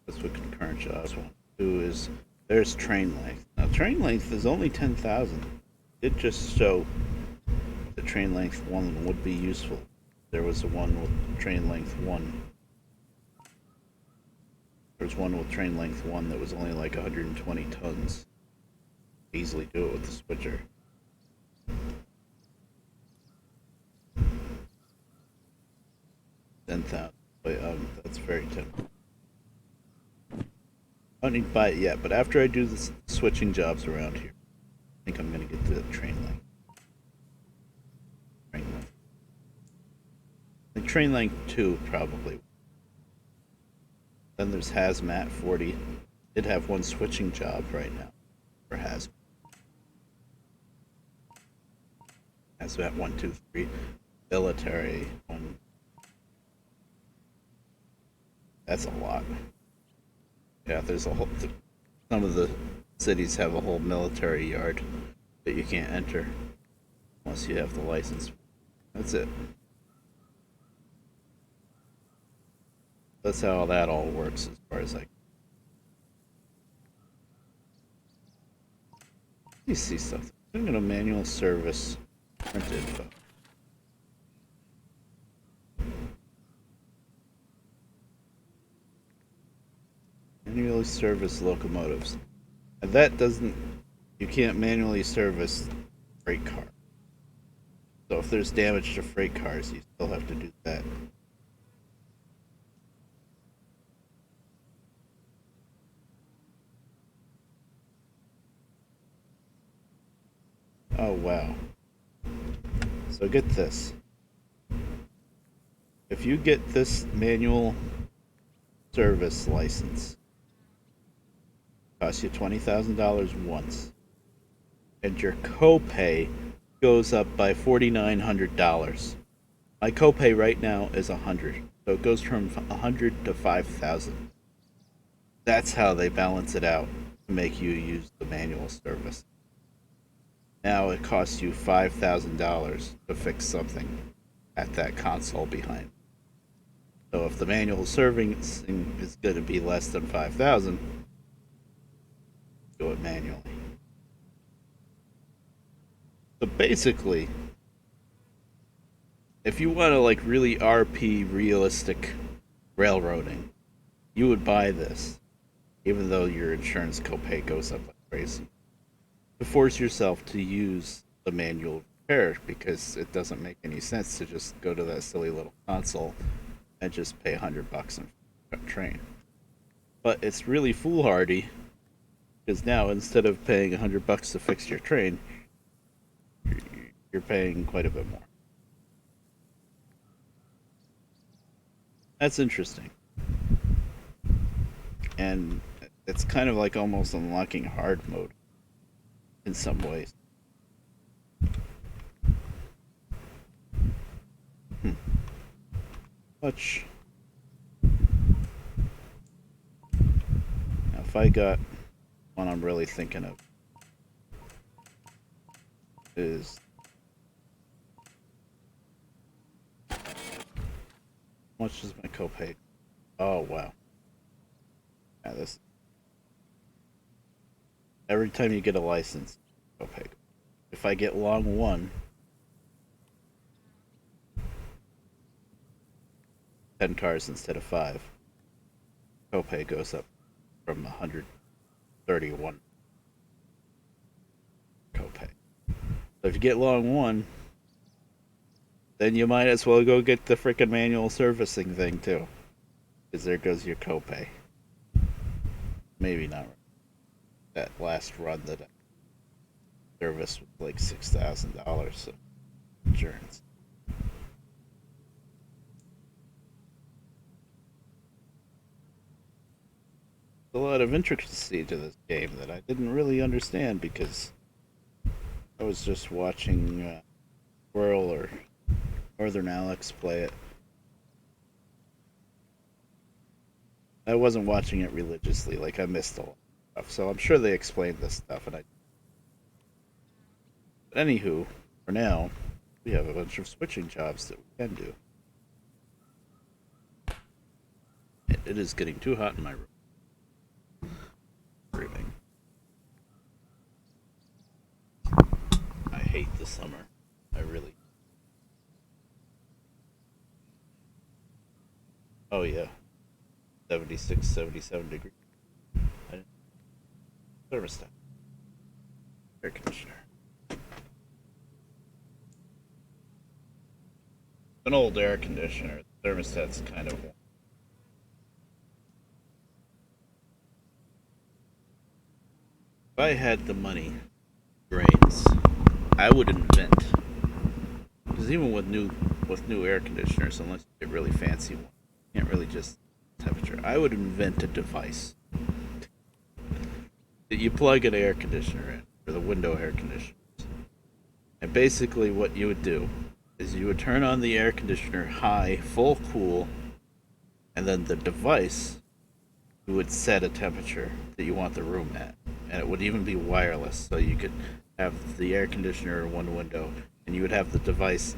S1: That's what concurrent jobs want to do. Is there's train length. Now train length is only 10,000. It just show the train length 1 would be useful. There was a one with train length 1. There's one with train length 1 that was only like 120 tons. Easily do it with the switcher. $10,000. That's very tempting. I don't need to buy it yet, but after I do the switching jobs around here, I think I'm going to get the train length. The train length 2 probably. Then there's Hazmat 40. Did have one switching job right now for Hazmat. Hazmat 1, 2, 3. Military 1. That's a lot. Yeah, there's a whole. Some of the cities have a whole military yard that you can't enter unless you have the license. That's it. That's how that all works as far as you see something. I'm gonna manual service print info. Manually service locomotives. And that doesn't. You can't manually service freight cars. So if there's damage to freight cars, you still have to do that. Oh wow. So get this. If you get this manual service license, it costs you $20,000 once, and your copay goes up by $4,900. My copay right now is $100, so it goes from $100 to $5,000. That's how they balance it out to make you use the manual service. Now it costs you $5,000 to fix something at that console behind. So if the manual servicing is going to be less than $5,000, do it manually. So basically, if you want to like really RP realistic railroading, you would buy this, even though your insurance copay goes up like crazy, to force yourself to use the manual repair, because it doesn't make any sense to just go to that silly little console and just pay $100 and train. But it's really foolhardy, because now instead of paying $100 to fix your train, you're paying quite a bit more. That's interesting. And it's kind of like almost unlocking hard mode in some ways. Much. Now, if I got one I'm really thinking of is how much is my copay? Oh wow. Yeah, this every time you get a license, copay. If I get long one, 10 cars instead of 5, copay goes up from 131 copay. So if you get long one, then you might as well go get the frickin' manual servicing thing too, because there goes your copay. Maybe not. That last run that I serviced was like $6,000 of insurance. A lot of intricacy to this game that I didn't really understand, because I was just watching Squirrel or Northern Alex play it. I wasn't watching it religiously, like I missed a lot of stuff, so I'm sure they explained this stuff, and I. But anywho, for now, we have a bunch of switching jobs that we can do. It is getting too hot in my room. Breathing. I hate the summer. I really. Oh yeah. 76, 77 degrees. Thermostat. Air conditioner. An old air conditioner. The thermostat's kind of warm. If I had the money, brains, I would invent. Because even with new air conditioners, unless you get really fancy one, you can't really just temperature. I would invent a device that you plug an air conditioner in, or the window air conditioner. And basically, what you would do is you would turn on the air conditioner high, full cool, and then the device would set a temperature that you want the room at. And it would even be wireless, so you could have the air conditioner in one window, and you would have the device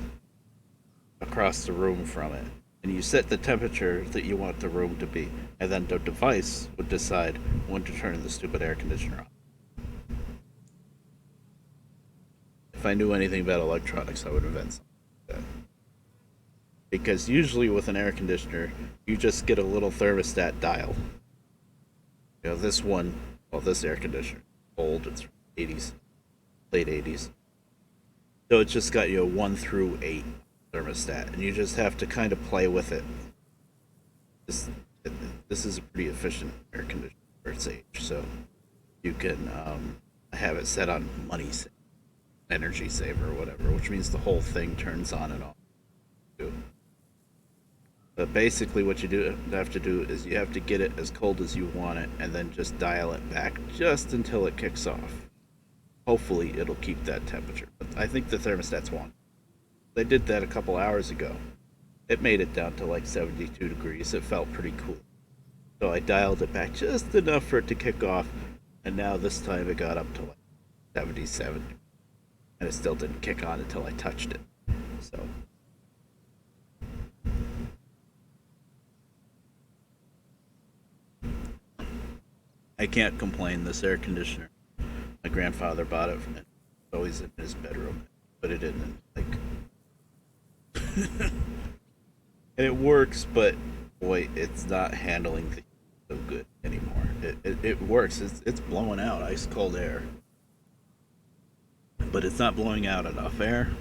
S1: across the room from it. And you set the temperature that you want the room to be, and then the device would decide when to turn the stupid air conditioner on. If I knew anything about electronics, I would invent something like that. Because usually with an air conditioner, you just get a little thermostat dial. You know, this one, well, this air conditioner, old, it's 80s, late 80s. So it's just got, 1 through 8 thermostat, and you just have to kind of play with it. This, this is a pretty efficient air conditioner for its age, so you can have it set on money energy saver or whatever, which means the whole thing turns on and off. But basically, what you have to do is you have to get it as cold as you want it, and then just dial it back just until it kicks off. Hopefully, it'll keep that temperature. But I think the thermostat's wrong. They did that a couple hours ago. It made it down to like 72 degrees. It felt pretty cool. So I dialed it back just enough for it to kick off, and now this time it got up to like 77. And it still didn't kick on until I touched it. So I can't complain. This air conditioner, my grandfather bought it from it. It's always in his bedroom. Put it in, like, and it works, but boy, it's not handling things so good anymore. It works. It's blowing out ice cold air, but it's not blowing out enough air.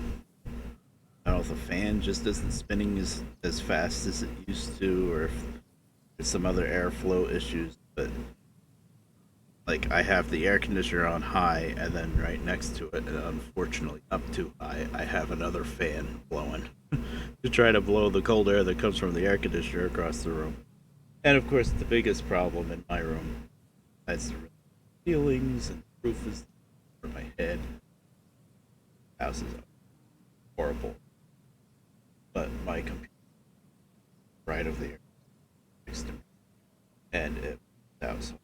S1: I don't know if the fan just isn't spinning as fast as it used to, or if there's some other airflow issues. But like, I have the air conditioner on high, and then right next to it, and unfortunately up too high, I have another fan blowing to try to blow the cold air that comes from the air conditioner across the room. And of course, the biggest problem in my room, besides the ceilings and the roof, is for my head. The house is horrible, but my computer right over there next to me, and it was,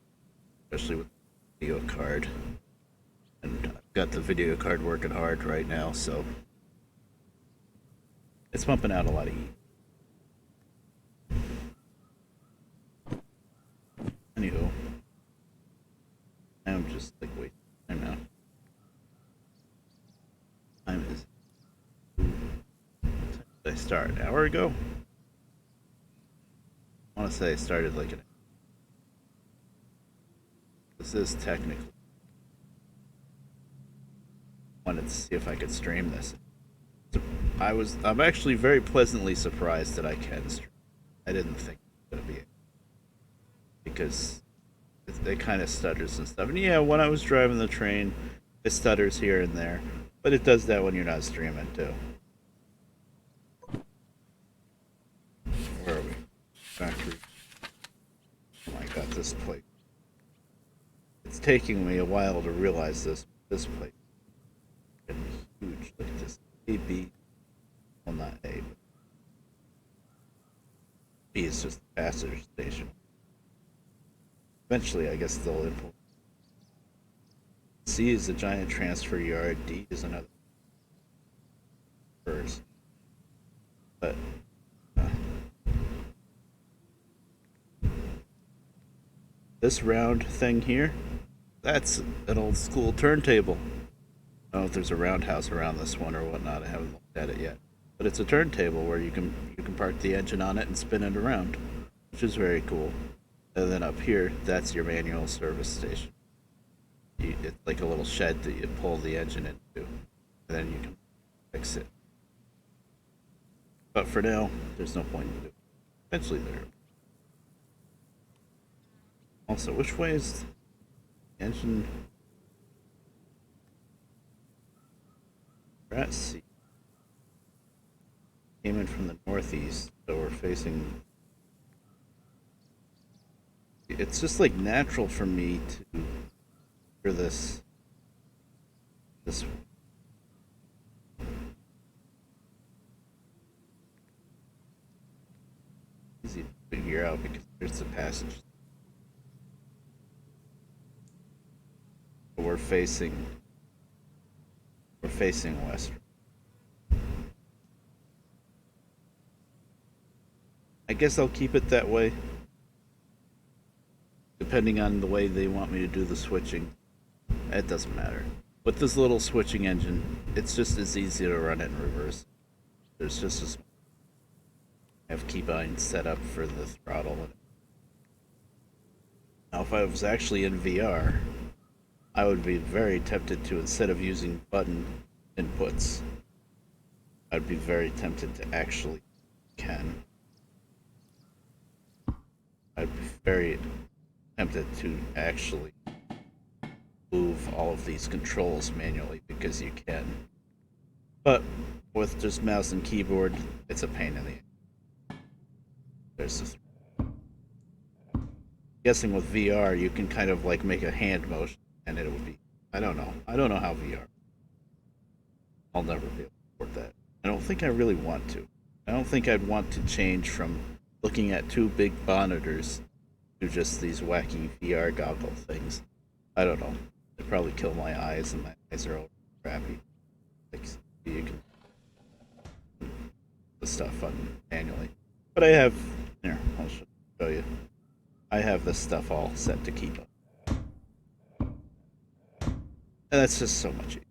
S1: especially with the video card. And I've got the video card working hard right now, so it's pumping out a lot of heat. Anywho, I'm just like, wait, I don't know. Time is. Did I start an hour ago? I want to say I started like an. This is technically. I wanted to see if I could stream this. I'm actually very pleasantly surprised that I can stream. I didn't think it was gonna be, because it kind of stutters and stuff. And yeah, when I was driving the train, it stutters here and there, but it does that when you're not streaming too. Where are we? Factory. Oh my god, this plate. It's taking me a while to realize this plate is huge. Look at this. AB. Well, not A, but B is just the passenger station. Eventually, I guess they'll implement. C is a giant transfer yard. D is another first. But this round thing here, that's an old school turntable. I don't know if there's a roundhouse around this one or whatnot. I haven't looked at it yet. But it's a turntable where you can park the engine on it and spin it around, which is very cool. And then up here, that's your manual service station. It's like a little shed that you pull the engine into, and then you can fix it. But for now, there's no point in doing it. Eventually there. Also, which way is the engine? We're at C. Came in from the northeast, so we're facing it's just like natural for me to for this easy to figure out because there's the passage. But we're facing west. I guess I'll keep it that way, depending on the way they want me to do the switching. It doesn't matter. With this little switching engine, it's just as easy to run it in reverse. There's just as I have keybinds set up for the throttle. Now, if I was actually in VR, I would be very tempted to, instead of using button inputs, I'd be very tempted to actually can. I'd be very tempted to actually move all of these controls manually because you can. But with just mouse and keyboard, it's a pain in the. There's this. Guessing with VR, you can kind of like make a hand motion, and it would be. I don't know. I don't know how VR. I'll never be able to afford that. I don't think I really want to. I don't think I'd want to change from looking at two big monitors to just these wacky VR goggle things. I don't know. It'd probably kill my eyes, and my eyes are all crappy. Like you can the stuff on manually, but I have here. I'll show you. I have this stuff all set to keep up, and that's just so much easier.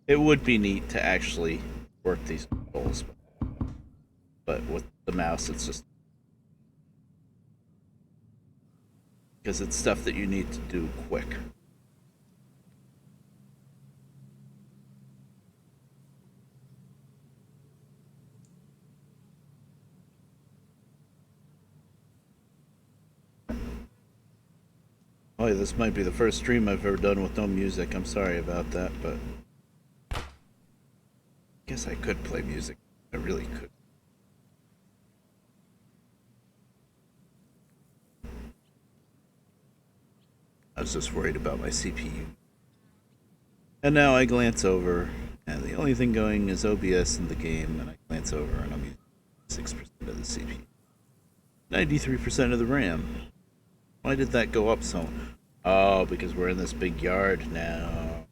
S1: It would be neat to actually work these controls, but with the mouse, it's just because it's stuff that you need to do quick. Oh, yeah, this might be the first stream I've ever done with no music. I'm sorry about that, but I guess I could play music. I really could. I was just worried about my CPU. And now I glance over, and the only thing going is OBS in the game, and I glance over and I'm using 6% of the CPU. 93% of the RAM. Why did that go up so? Oh, because we're in this big yard now.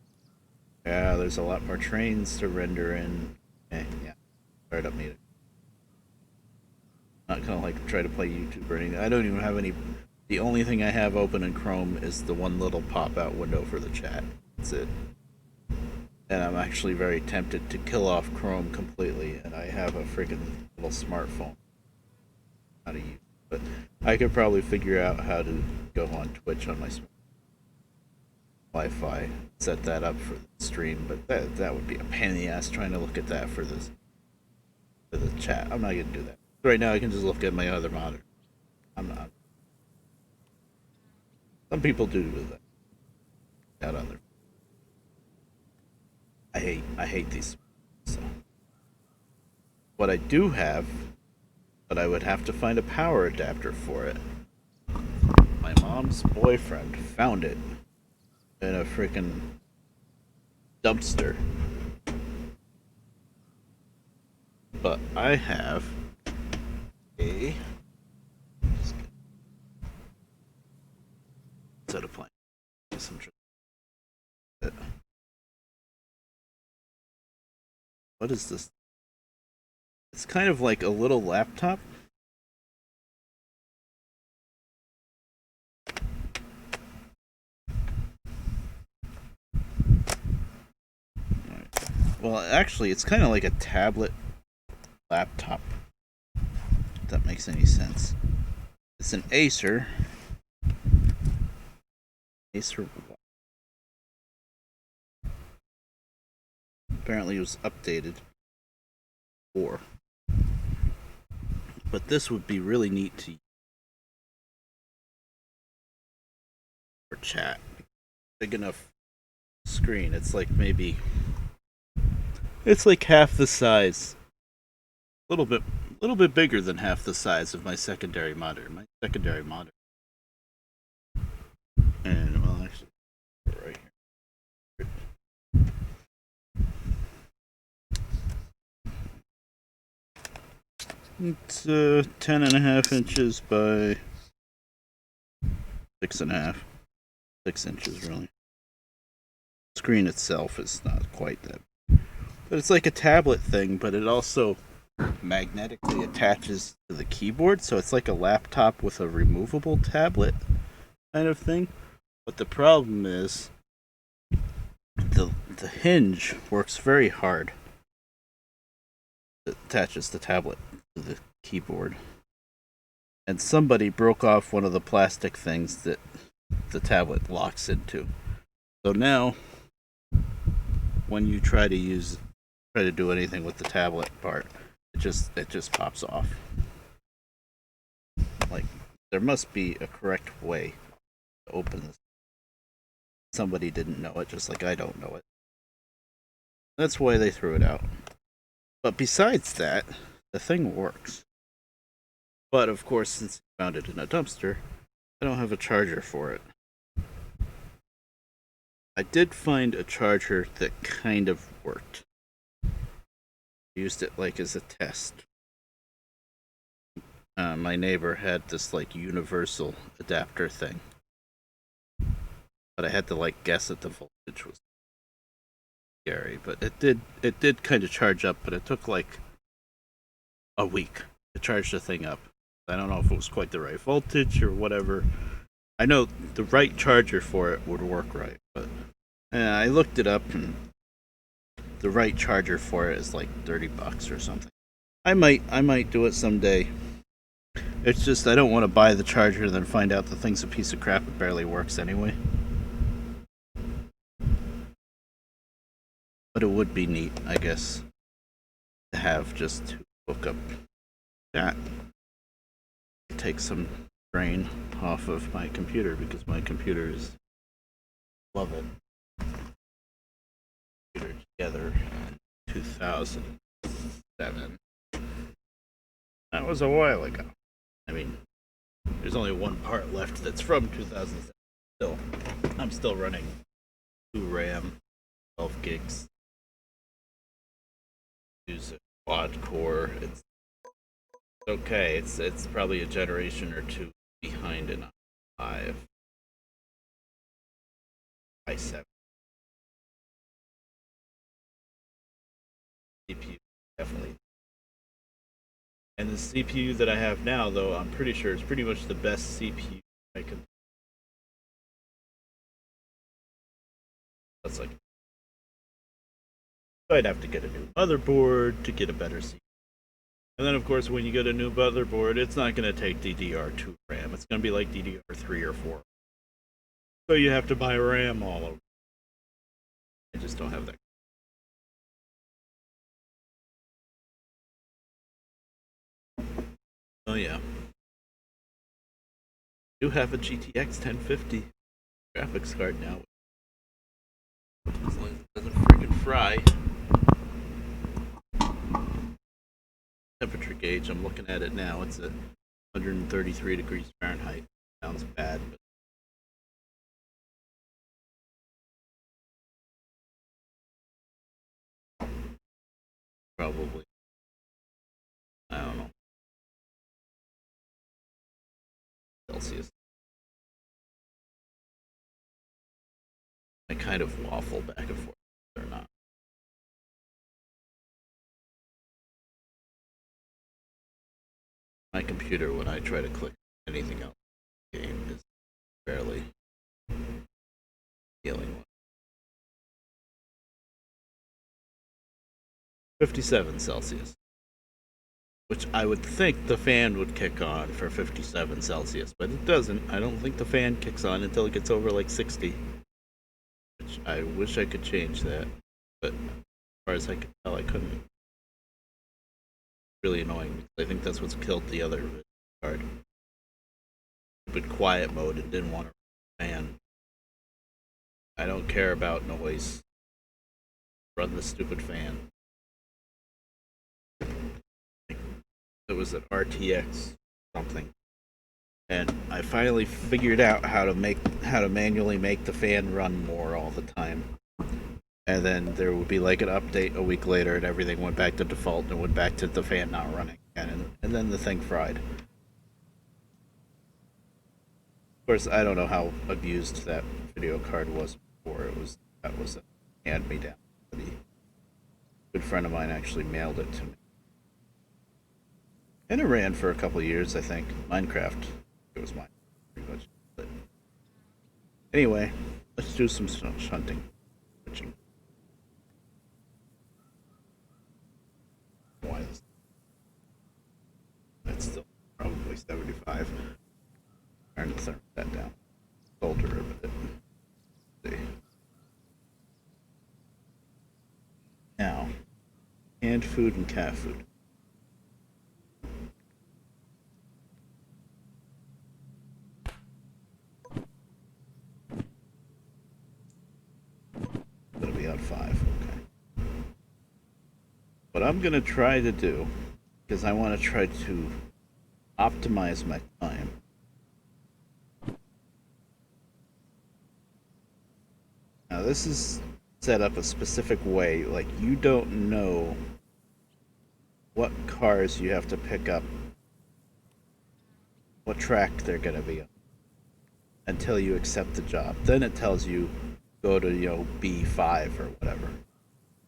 S1: Yeah, there's a lot more trains to render in. Yeah. Startup meter. Not gonna like try to play YouTube or anything. I don't even have any. The only thing I have open in Chrome is the one little pop-out window for the chat. That's it. And I'm actually very tempted to kill off Chrome completely, and I have a freaking little smartphone. How to use it. But I could probably figure out how to go on Twitch on my Wi-Fi, set that up for the stream, but that would be a pain in the ass trying to look at that for the chat. I'm not gonna do that. Right now I can just look at my other monitor. I'm not. Some people do that. Out on their. I hate these. So what I do have, but I would have to find a power adapter for it. My mom's boyfriend found it in a freaking dumpster. But I have a set of plans. What is this? It's kind of like a little laptop. Well, actually, it's kind of like a tablet laptop. If that makes any sense. It's an Acer. Acer. Apparently, it was updated. But this would be really neat to use for chat. Big enough screen. It's like maybe. It's like half the size. A little bit bigger than half the size of my secondary monitor. My secondary monitor And well, actually, right here. It's 10.5 inches by 6.5. 6 inches, really. The screen itself is not quite that. But it's like a tablet thing, but it also magnetically attaches to the keyboard, so it's like a laptop with a removable tablet kind of thing. But the problem is the hinge works very hard. It attaches the tablet to the keyboard. And somebody broke off one of the plastic things that the tablet locks into. So now when you try to do anything with the tablet part, it just pops off. Like there must be a correct way to open this. Somebody didn't know it, just like I don't know it. That's why they threw it out. But besides that, the thing works. But of course, since I found it in a dumpster, I don't have a charger for it. I did find a charger that kind of worked. I used it like as a test. My neighbor had this like universal adapter thing, but I had to like guess at the voltage was scary. But it did kind of charge up, but it took like a week to charge the thing up. I don't know if it was quite the right voltage or whatever. I know the right charger for it would work right, but I looked it up and the right charger for it is like $30 or something. I might do it someday. It's just I don't want to buy the charger and then find out the thing's a piece of crap. It barely works anyway. But it would be neat, I guess, to have just to hook up that. Take some strain off of my computer because my computer is love it. Computer together in 2007. That was a while ago. I mean, there's only one part left that's from 2007. Still, I'm still running 2 RAM, 12 gigs. Use a quad core. It's okay. It's probably a generation or two behind an i7 CPU definitely. And the CPU that I have now, though, I'm pretty sure is pretty much the best CPU I can. That's like I'd have to get a new motherboard to get a better CPU. And then, of course, when you get a new motherboard, it's not going to take DDR2 RAM. It's going to be like DDR3 or 4. So you have to buy RAM all over. I just don't have that. Oh yeah. I do have a GTX 1050 graphics card now. As long as it doesn't freaking fry. Temperature gauge, I'm looking at it now. It's at 133 degrees Fahrenheit. Sounds bad, but probably. I don't know. Celsius. I kind of waffle back and forth or not. My computer, when I try to click anything else in the game, is barely dealing with. 57 Celsius. Which I would think the fan would kick on for 57 Celsius, but it doesn't. I don't think the fan kicks on until it gets over like 60. Which I wish I could change that, but as far as I could tell, I couldn't. Really annoying because I think that's what's killed the other card. Stupid quiet mode and didn't want to fan. I don't care about noise. Run the stupid fan. It was an RTX something. And I finally figured out how to manually make the fan run more all the time. And then there would be like an update a week later, and everything went back to default, and it went back to the fan not running, and then the thing fried. Of course, I don't know how abused that video card was before. That was a hand me down. A good friend of mine actually mailed it to me, and it ran for a couple of years. I think Minecraft. It was mine, pretty much. But anyway, let's do some hunting. Why is that's still probably 75? Turn the thermostat down. Colder a bit. Let's see. Now, canned food and cat food. It'll be out 5, okay. What I'm gonna try to do, because I want to try to optimize my time. Now this is set up a specific way, like you don't know what cars you have to pick up, what track they're gonna be on, until you accept the job. Then it tells you go to, B5 or whatever.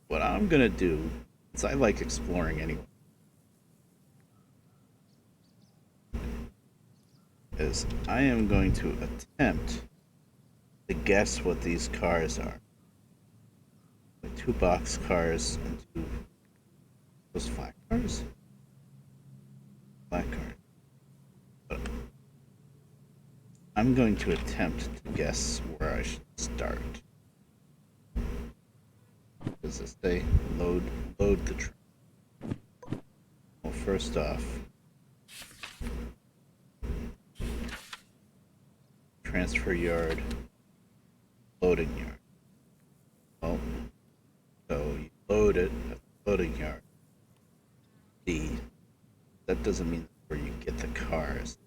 S1: What I'm gonna do, is I like exploring anyway, is I am going to attempt to guess what these cars are. Like 2 box cars and 2 those flat cars? Flat cars. But I'm going to attempt to guess where I should start. Does this say load the train? Well, first off, transfer yard, loading yard. Well, so you load it at the loading yard. D. That doesn't mean where you get the cars.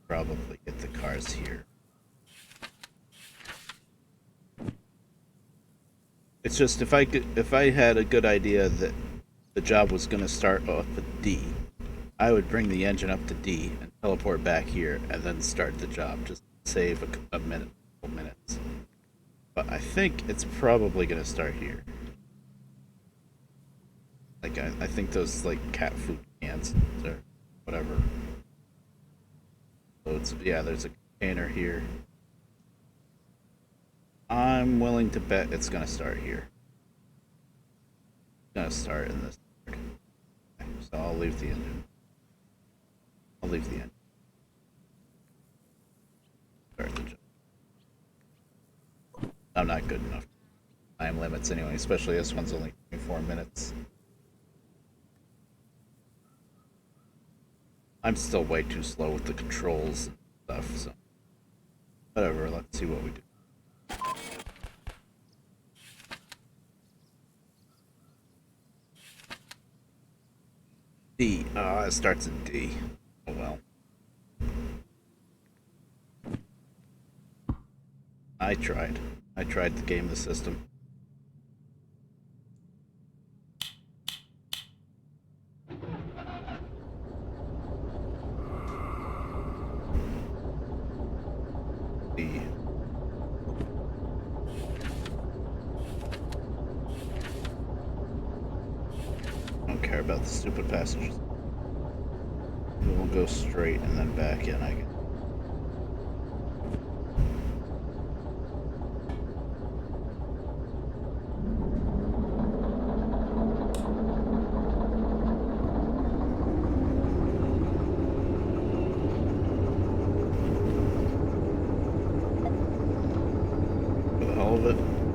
S1: Probably get the cars here. It's just if I had a good idea that the job was going to start off at D, I would bring the engine up to D and teleport back here and then start the job. Just save a minute, couple minutes. But I think it's probably going to start here. Like I think those like cat food cans or whatever. Loads. Yeah, there's a container here. I'm willing to bet it's gonna start here. It's gonna start in this. Okay, so I'll leave the engine. I'll leave the engine. Start the job. I'm not good enough. Time limits anyway, especially this one's only 24 minutes. I'm still way too slow with the controls and stuff, so whatever, let's see what we do. D. It starts in D. Oh well. I tried to game the system. D. I don't care about the stupid passengers. We'll go straight and then back in, I guess.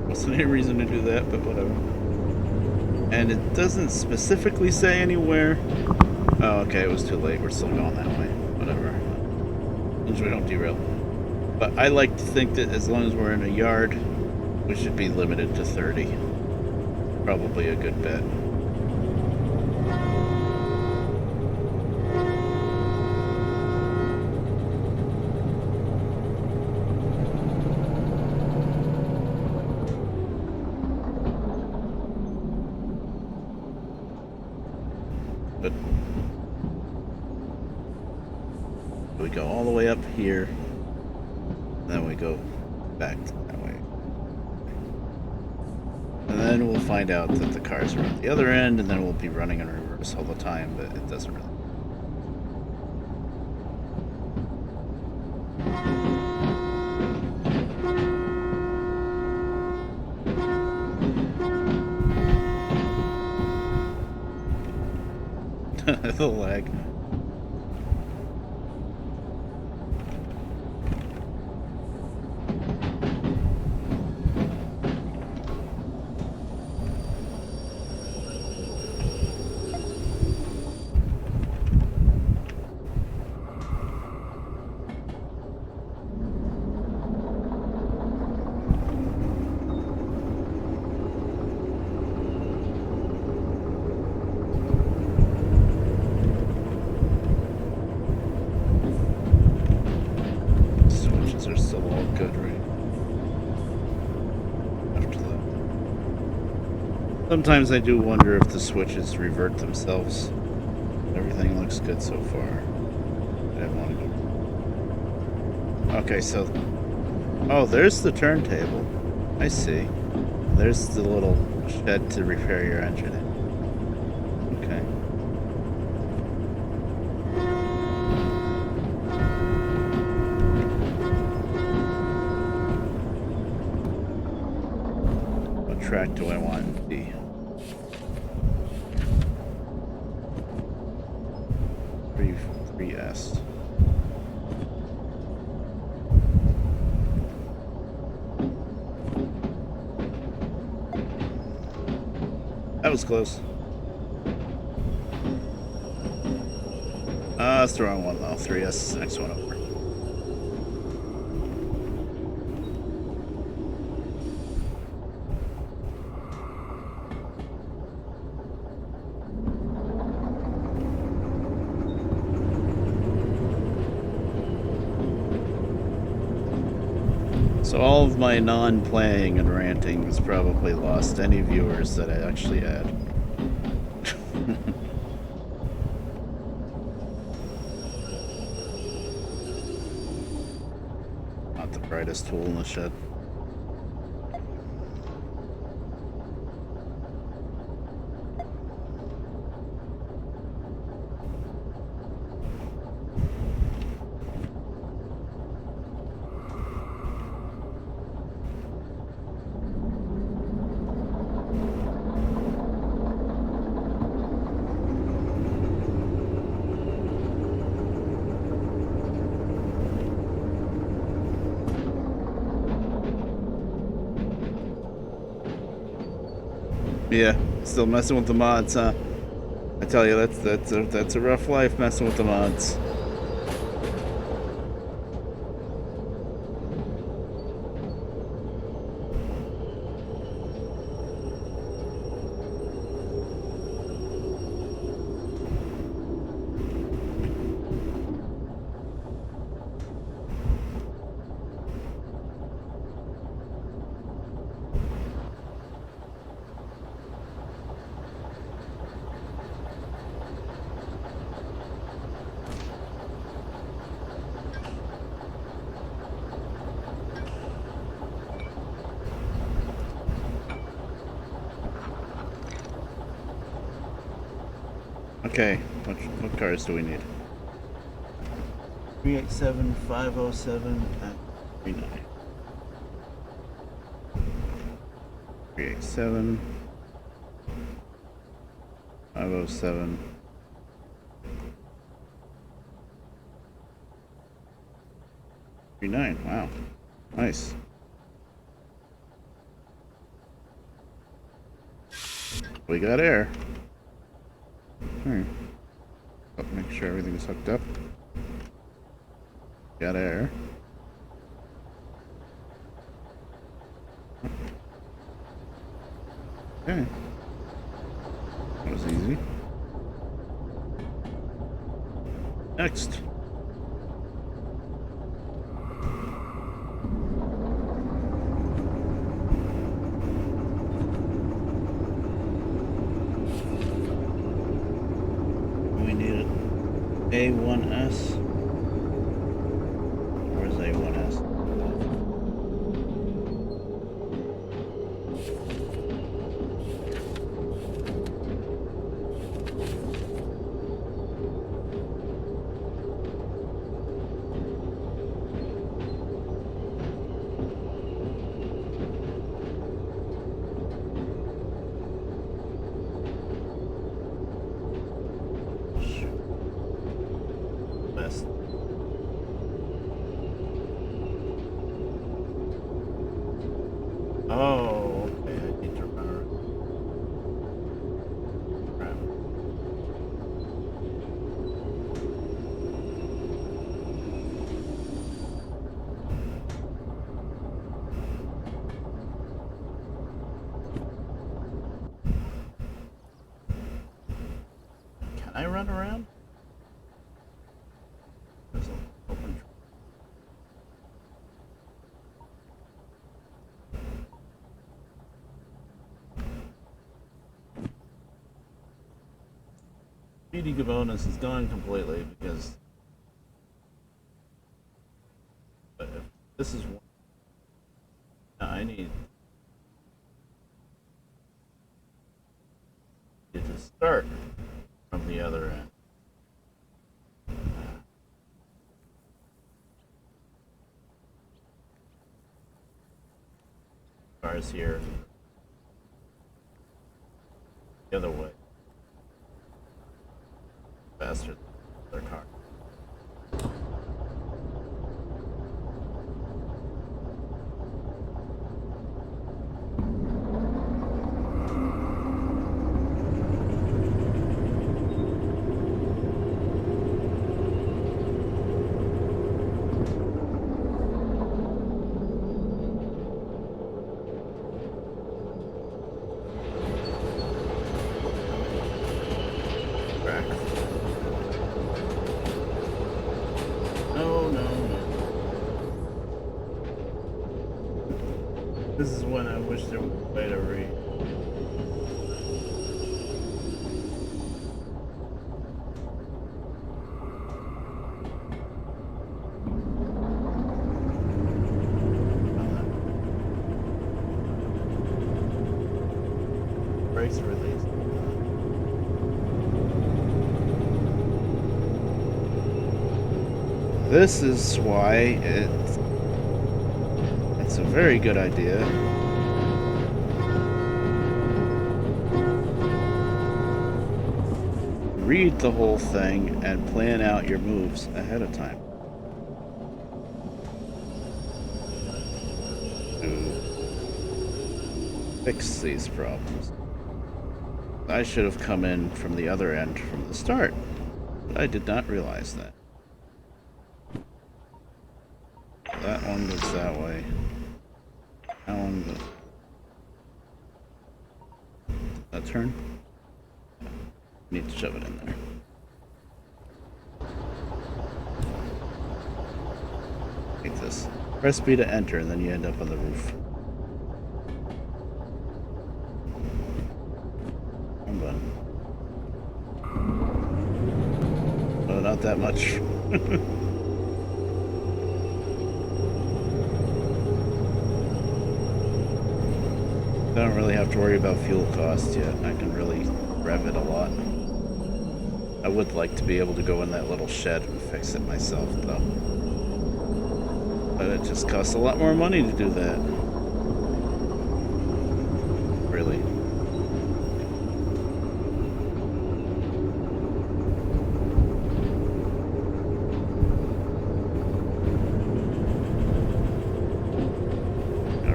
S1: Wasn't any reason to do that, but whatever. And it doesn't specifically say anywhere. Oh, okay, it was too late. We're still going that way. Whatever. As long as we don't derail. But I like to think that as long as we're in a yard, we should be limited to 30. Probably a good bet. go all the way up here, then we go back that way. And then we'll find out that the cars are on the other end, and then we'll be running in reverse all the time, but it doesn't really. The lag. Sometimes I do wonder if the switches revert themselves. Everything looks good so far. I didn't want to go. Okay, so... Oh, there's the turntable. I see. There's the little shed to repair your engine in. Okay. What track do I want to be? 3S. That was close. That's the wrong one though. 3S is the next one over. So all of my non-playing and ranting has probably lost any viewers that I actually had. Not the brightest tool in the shed. Yeah, still messing with the mods, huh? I tell you, that's a rough life messing with the mods. Okay, what cars do we need? 387, 507, and 39. 387, 507. 39, wow. Nice. We got air. Make sure everything's hooked up. Got air. Okay. That was easy. Next. A1S. Can I run around? There's an open. Speedy bonus is gone completely because. But if this is one. I need it to start from the other end. Cars here. The other way. Faster than their car. This is when I wish there was a way to read. Brakes released. This is why it's a very good idea. Read the whole thing and plan out your moves ahead of time. To fix these problems. I should have come in from the other end from the start, but I did not realize that. That one goes that way. That one goes... That turn? Need to shove it in there. Like this. Press B to enter and then you end up on the roof. Oh, not that much. I don't really have to worry about fuel costs yet. I can really rev it a lot. I would like to be able to go in that little shed and fix it myself, though. But it just costs a lot more money to do that. Really.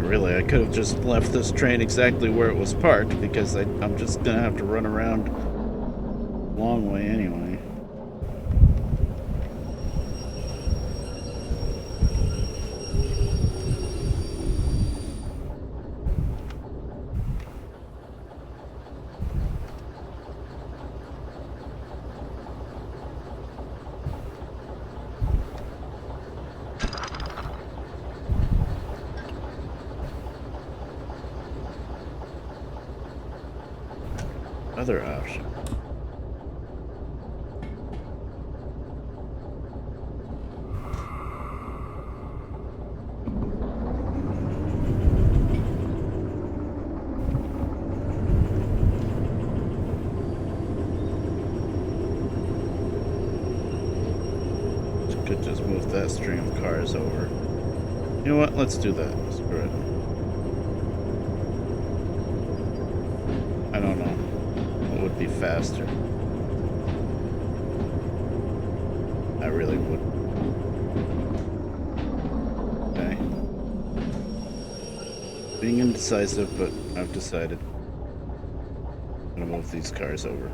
S1: Really, I could have just left this train exactly where it was parked because I'm just gonna have to run around a long way anyway. Other option. Could just move that stream of cars over. You know what? Let's do that. Screw it. I don't know. Would be faster. I really would. Okay. Being indecisive, but I've decided. I'm gonna move these cars over.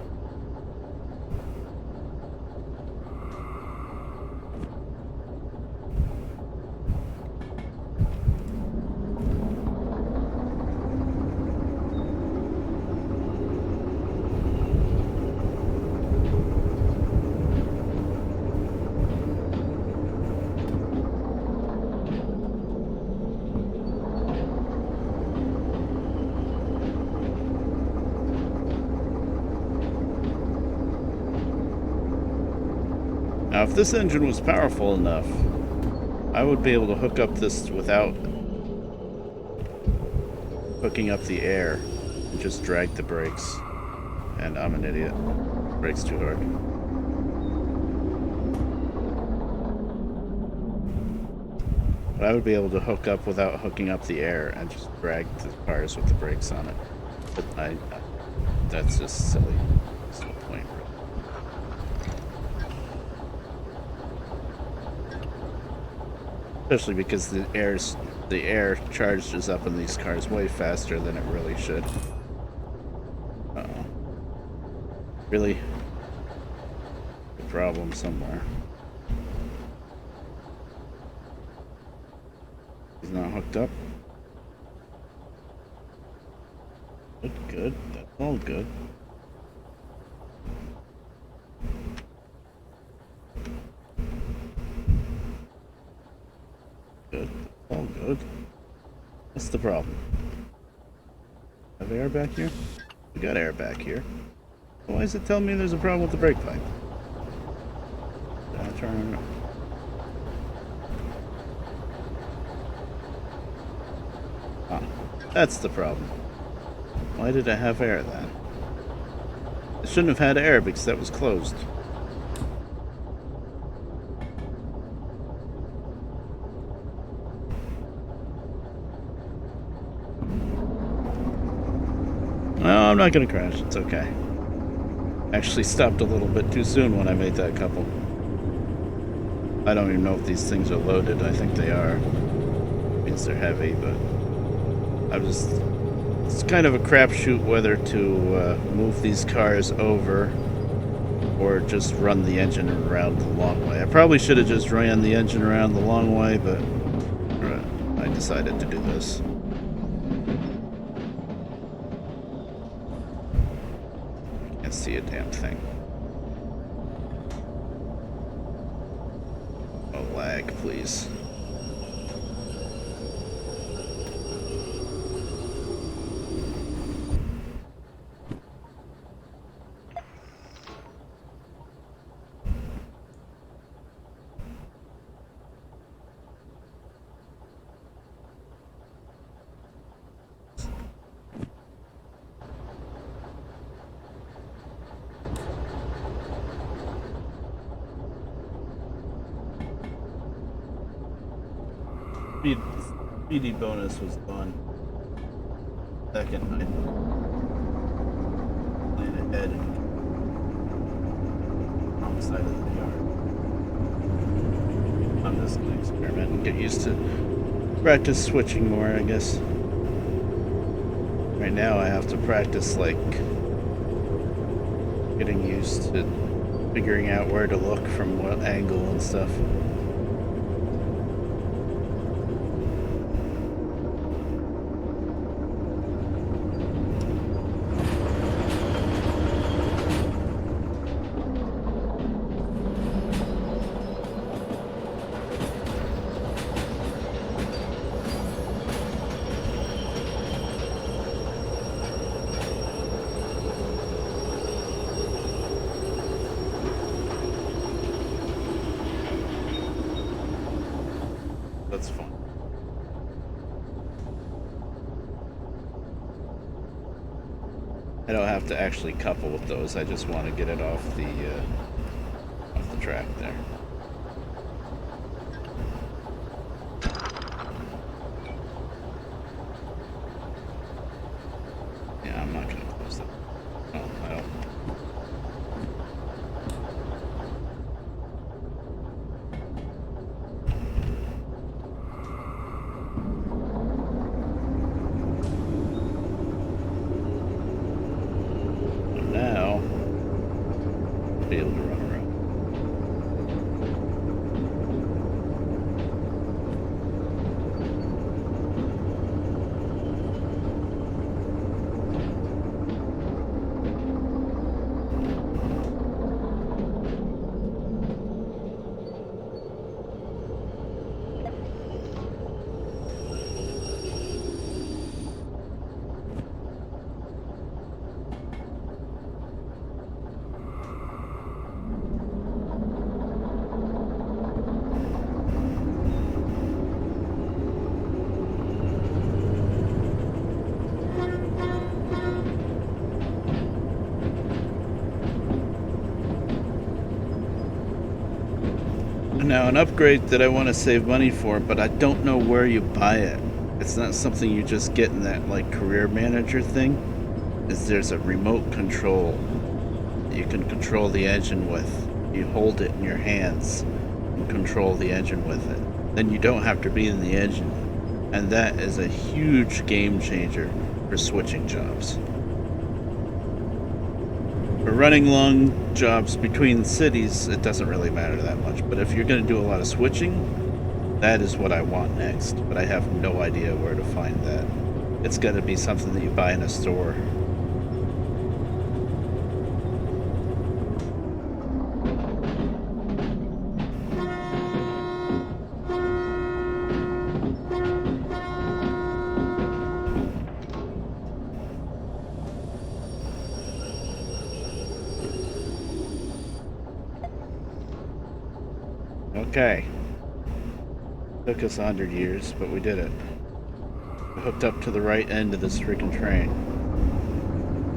S1: Now, if this engine was powerful enough, I would be able to hook up this without hooking up the air and just drag the brakes. And I'm an idiot. Brakes too hard. But I would be able to hook up without hooking up the air and just drag the cars with the brakes on it. But that's just silly. There's no point. Especially because the air charges up in these cars way faster than it really should. Uh-oh. Really? A problem somewhere. He's not hooked up. Good. That's all good. Good. All good. What's the problem? Have air back here? We got air back here. Why is it telling me there's a problem with the brake pipe? Turn around. Ah, that's the problem. Why did I have air then? I shouldn't have had air because that was closed. No, I'm not gonna crash. It's okay. Actually stopped a little bit too soon when I made that couple. I don't even know if these things are loaded. I think they are. Means they're heavy, but it's kind of a crapshoot whether to move these cars over or just run the engine around the long way. I probably should have just ran the engine around the long way, but I decided to do this. Can't see a damn thing. Oh, lag, please. Speedy bonus was gone. Second, I landed ahead and wrong side of the yard. I'm just gonna experiment and get used to practice switching more, I guess. Right now I have to practice like getting used to figuring out where to look from what angle and stuff. That's fun. I don't have to actually couple with those. I just want to get it off the track there. Yeah, I'm not gonna close that. Oh, I don't. Now, I'll be able to run around. Now, an upgrade that I want to save money for, but I don't know where you buy it. It's not something you just get in that like career manager thing. Is there's a remote control that you can control the engine with. You hold it in your hands and control the engine with it. Then you don't have to be in the engine. And that is a huge game changer for switching jobs. For running long jobs between cities, it doesn't really matter that much. But if you're going to do a lot of switching, that is what I want next. But I have no idea where to find that. It's got to be something that you buy in a store. Okay. Took us 100 years, but we did it. We hooked up to the right end of this freaking train.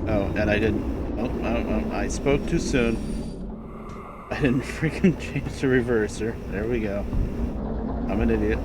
S1: Oh, and I didn't... Oh, I spoke too soon. I didn't freaking change the reverser. There we go. I'm an idiot.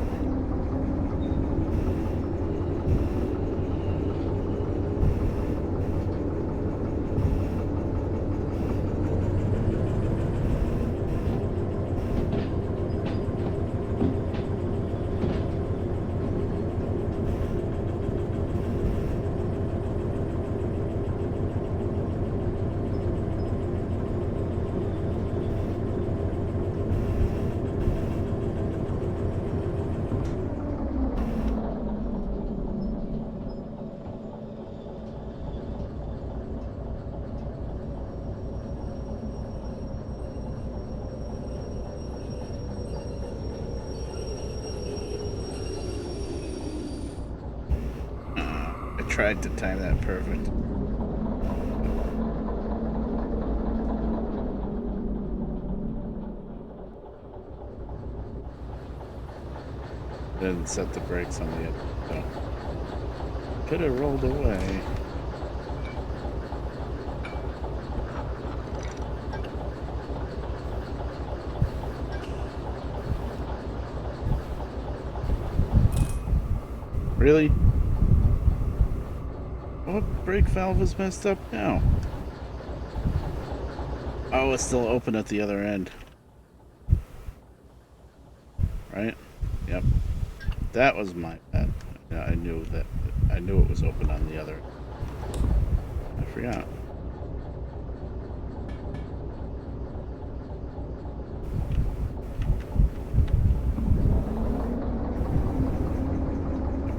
S1: Tried to time that perfect. Didn't set the brakes on the other, so could have rolled away. Really? What brake valve is messed up now? Oh, it's still open at the other end. Right? Yep. That was my bad. Yeah, I knew that. I knew it was open on the other. I forgot.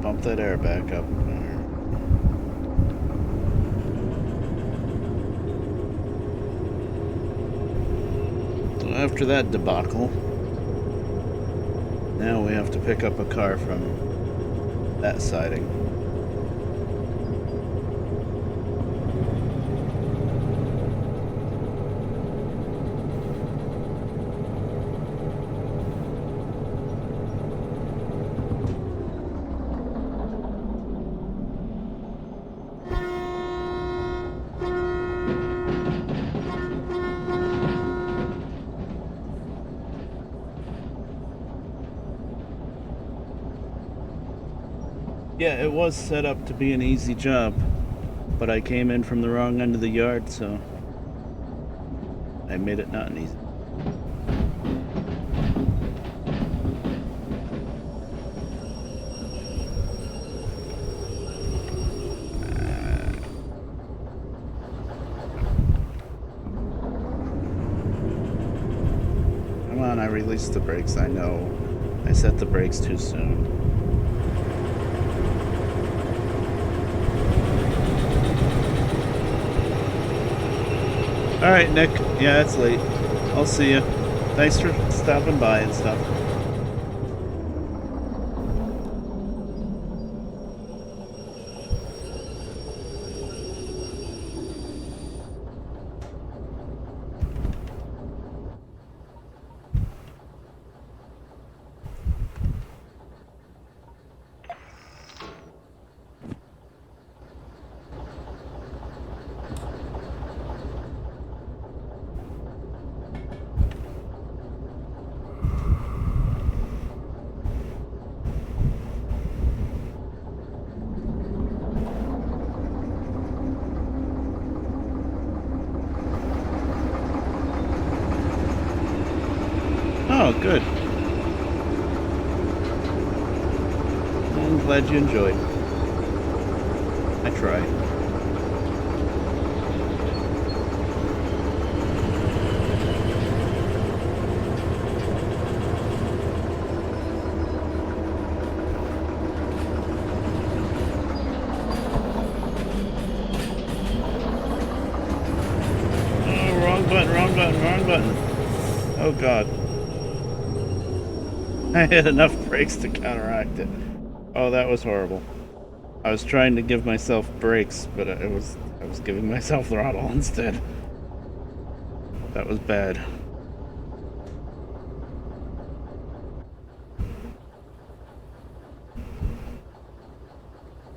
S1: Pump that air back up. After that debacle, now we have to pick up a car from that siding. Yeah, it was set up to be an easy job, but I came in from the wrong end of the yard, so I made it not an easy. Come on, I released the brakes. I know I set the brakes too soon. Alright, Nick. Yeah, it's late. I'll see you. Thanks for stopping by and stuff. Good. I'm glad you enjoyed. I tried. Oh, wrong button, wrong button, wrong button. Oh god. I had enough brakes to counteract it. Oh, that was horrible. I was trying to give myself brakes, but I was giving myself throttle instead. That was bad.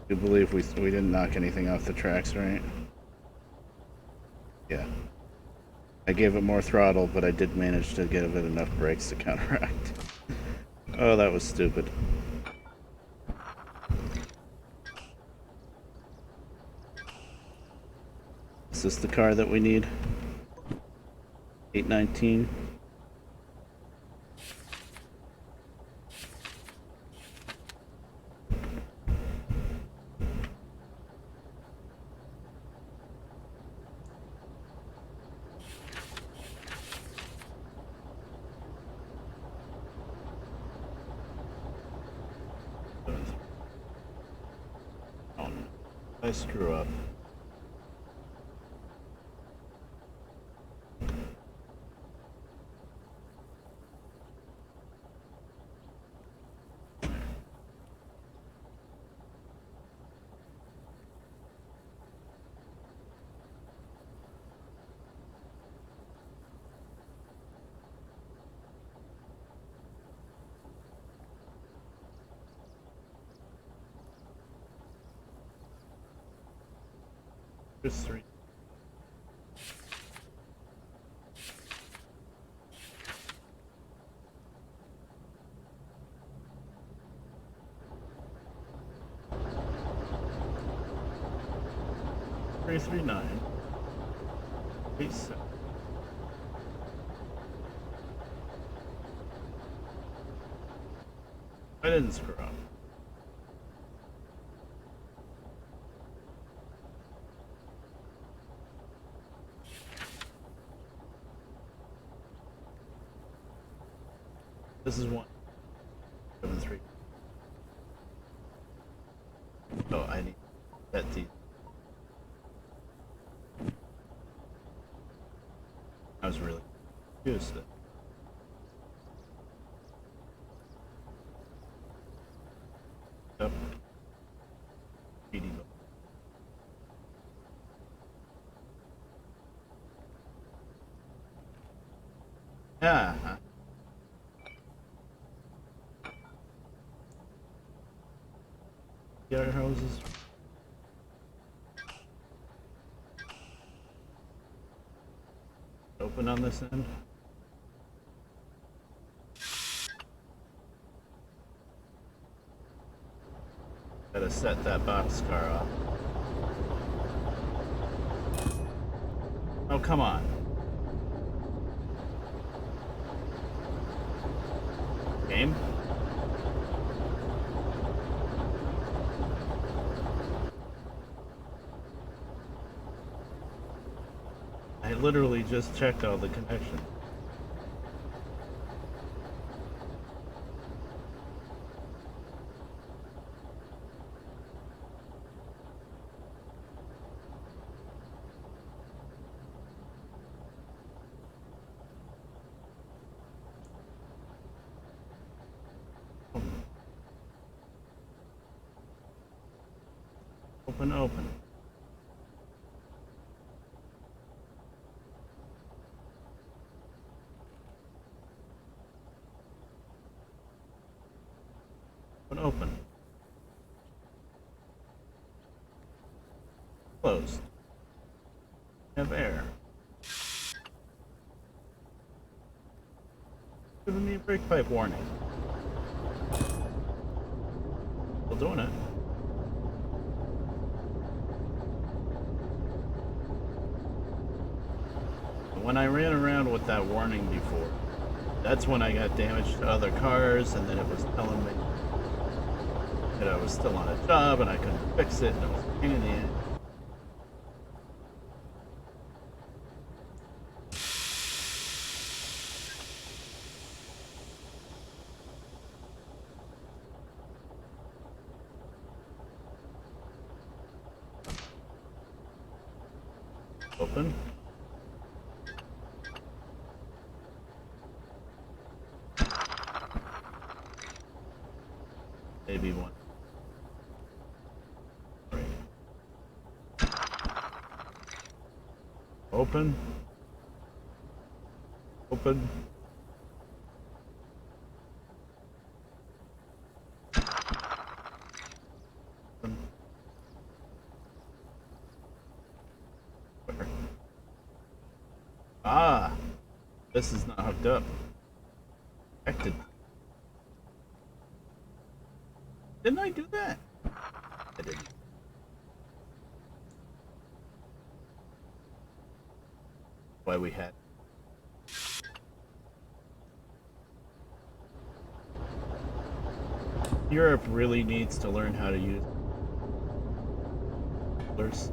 S1: You believe we didn't knock anything off the tracks, right? Yeah. I gave it more throttle, but I did manage to give it enough brakes to counteract. Oh, that was stupid. Is this the car that we need? 819. Oh, I screw up. Just 3. Three, 9. 8, 7. I didn't screw up. This is 1, 7, 3. Oh, I need that D. I was really confused. Yep. PD. Yeah. Get our houses. Open on this end. Gotta set that boxcar off. Oh, come on. Game? I literally just checked all the connections. Open, open. Open. Closed. Have air. Giving me a brake pipe warning. Still doing it. When I ran around with that warning before, That's when I got damage to other cars, and then it was telling me that I was still on a job and I couldn't fix it, and it was a pain in the ass. Open. Maybe one. Right. Open. Open. Open. Where? Ah! This is not hooked up. Connected. Didn't I do that? I didn't. Why we had. Europe really needs to learn how to use colors.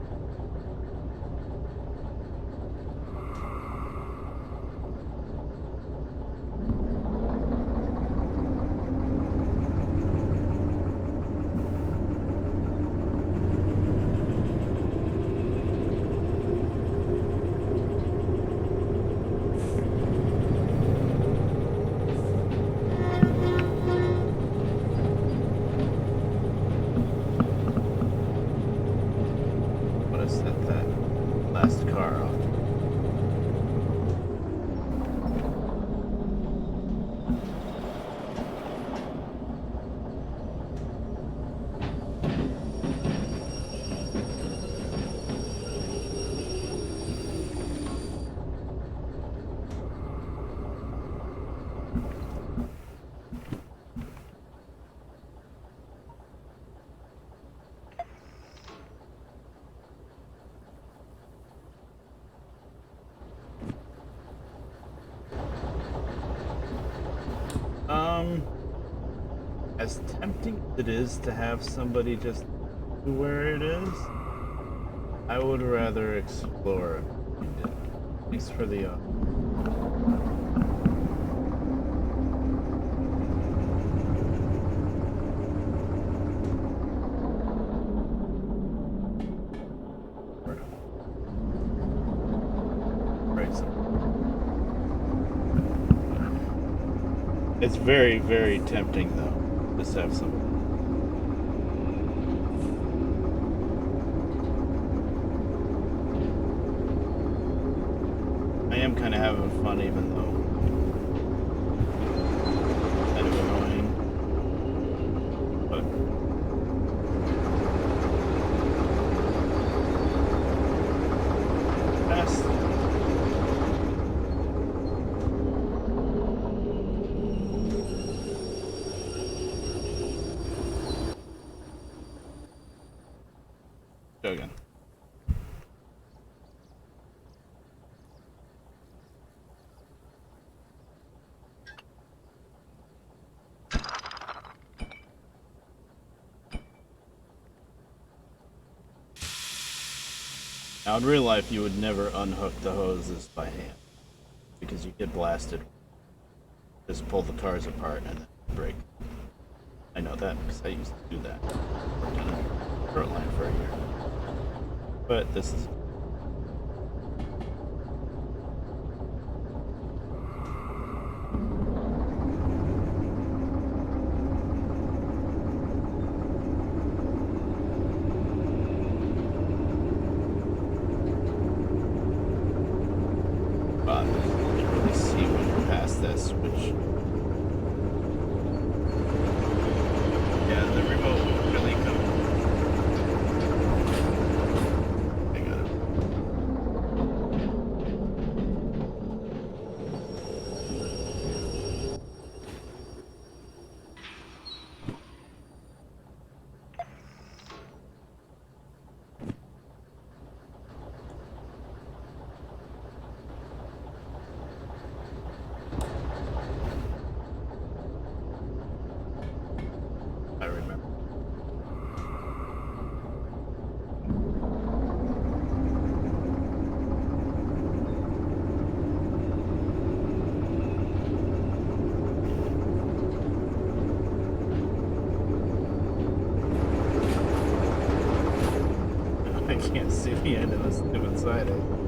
S1: As tempting as it is to have somebody just do where it is, I would rather explore it. Thanks for the It's very, very tempting though. Just have some. I am kind of having fun, even though kind of annoying. But fast. Again. Now in real life you would never unhook the hoses by hand because you get blasted. Just pull the cars apart and then break. I know that because I used to do that. Worked on a current line for a year. But this is you can really see when you're past that switch. Yeah, the remote really comes. I got it. I can't see the end of this stupid siding.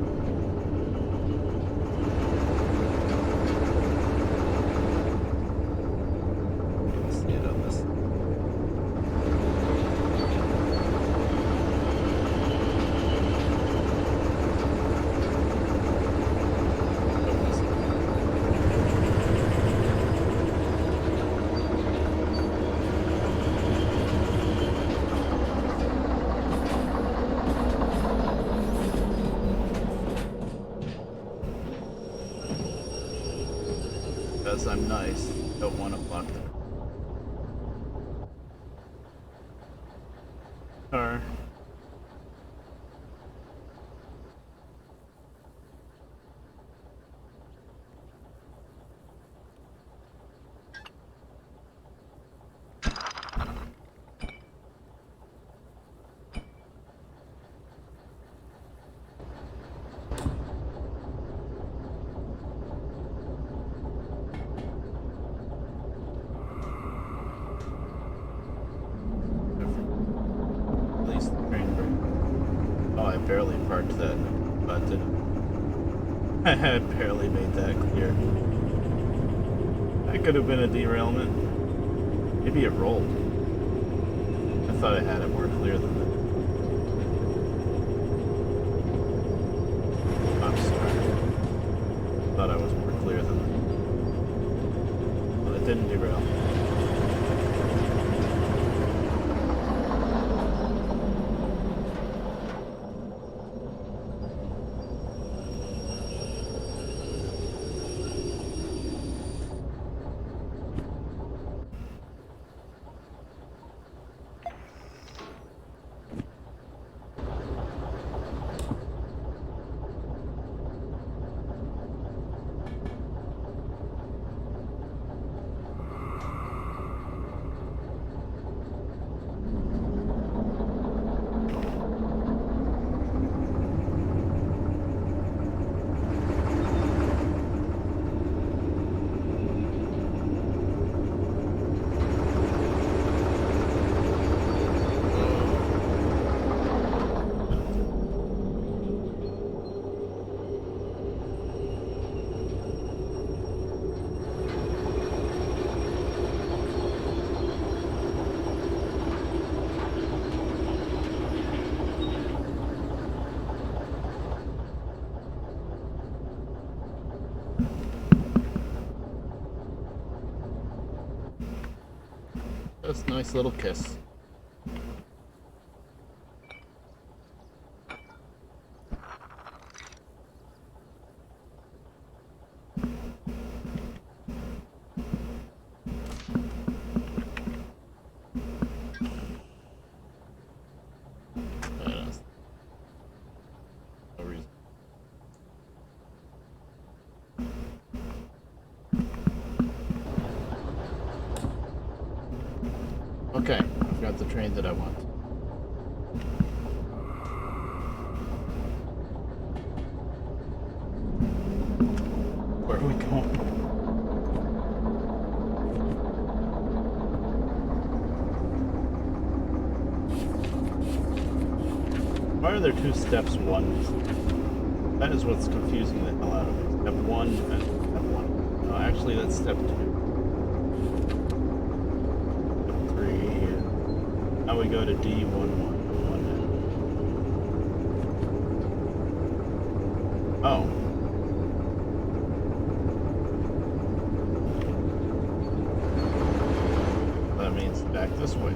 S1: Because I'm nice, don't want to block the car. I barely parked that button. I had barely made that clear. That could have been a derailment. Maybe it rolled. I thought I had it more clear than that. I'm sorry. I thought I was more clear than that. But it didn't derail. That's a nice little kiss. No reason. Okay, I've got the train that I want. Where are we going? Why are there two steps? One. That is what's confusing the hell out of me. Step one and step one. No, actually, that's step two. Now we go to D11. Oh. That means back this way.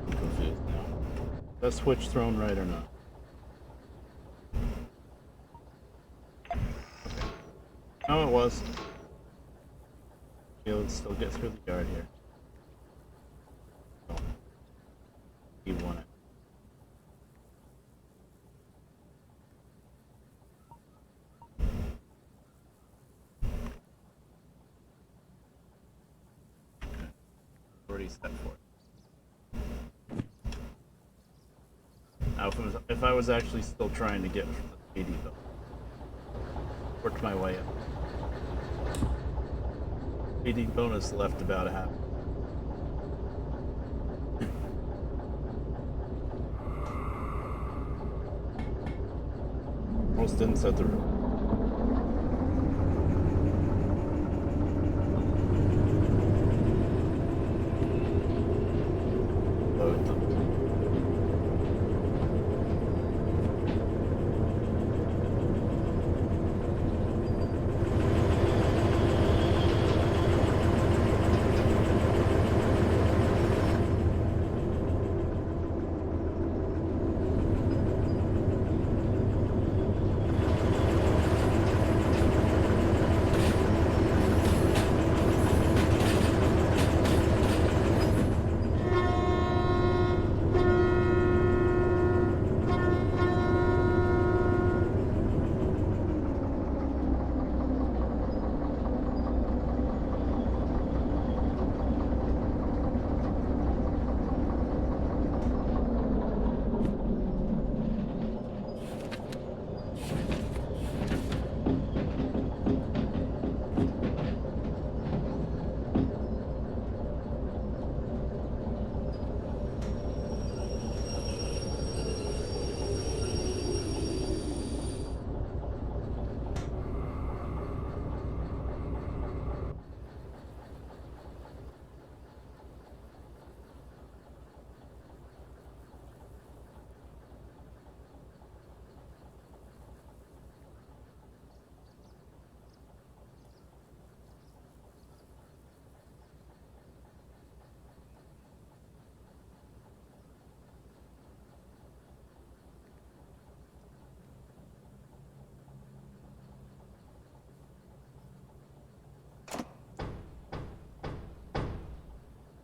S1: I'm confused now. Is that switch thrown right or not? No, it was. Okay, let's still get through the yard here. Oh. You want it. Already set for it. Now, if I was actually still trying to get from the 80 though. Worked my way up. PD bonus left about a half. Almost inside the room. Load them.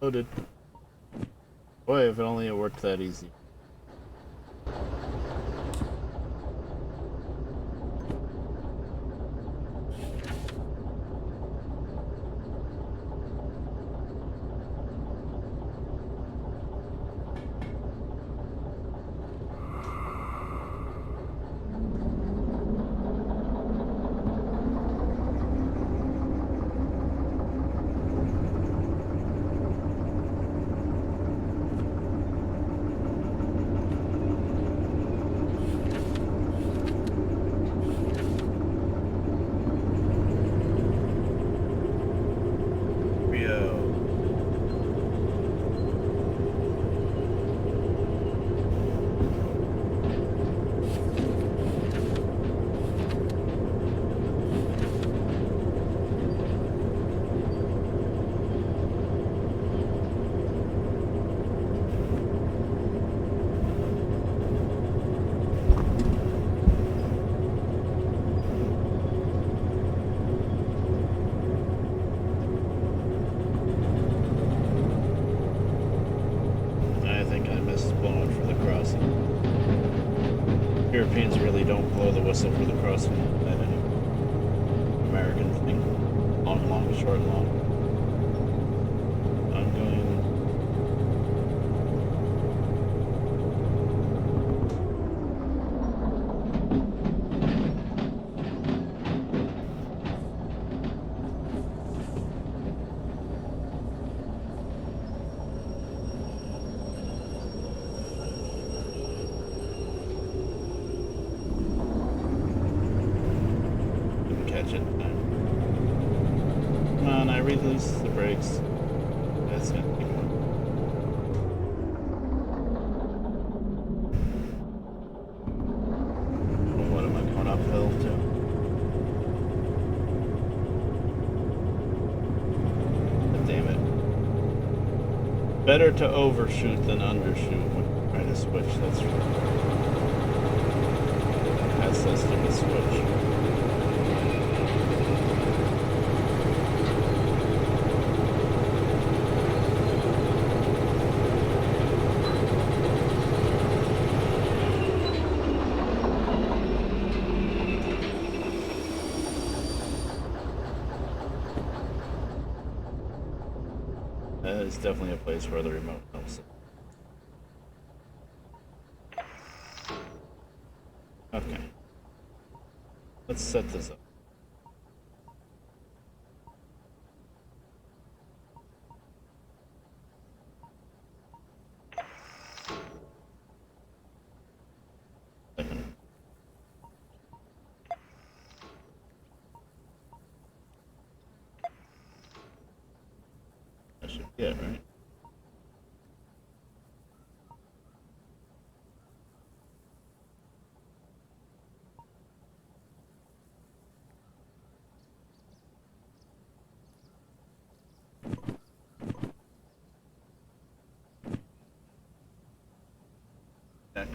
S1: Loaded. Boy, if it only it worked that easy. Europeans really don't blow the whistle for the crossing. That any American thing. Long, long, short, long. I'm going. Release the brakes. That's gonna take one. What am I going uphill to? But damn it. Better to overshoot than undershoot when you try to switch, that's true. That's that stupid switch. It's definitely a place where the remote helps. Okay. Let's set this up. Yeah, right. Heck.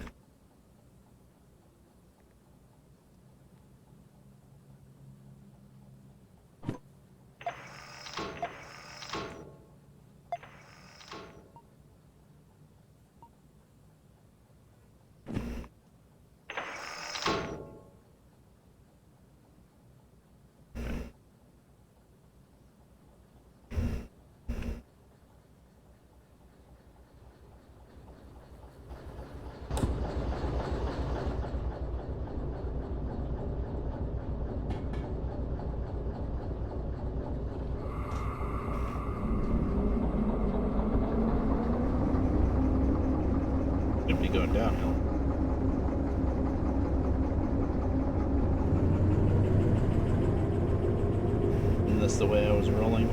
S1: Should be going downhill. Isn't this the way I was rolling?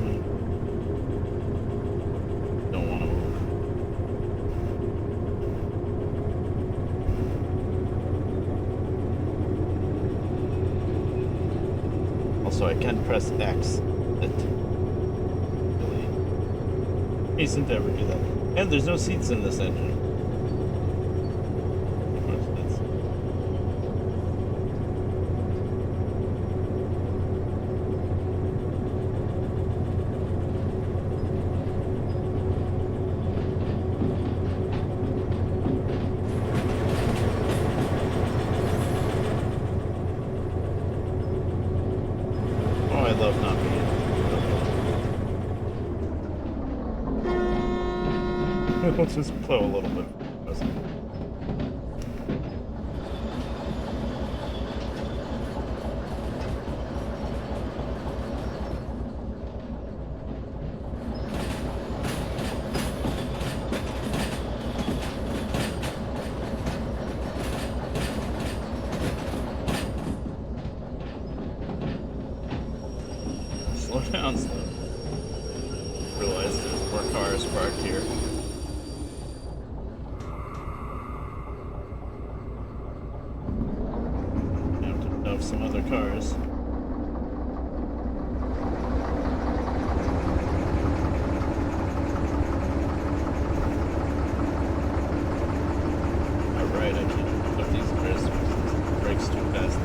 S1: Don't want to move. Also, I can press X. It really isn't ever do that. And there's no seats in this engine. Oh, I love not being. We'll just blow a little bit. Slow down, slow. Realize there's more cars parked here. I have to know some other cars. Alright, I can't put these brakes too fast.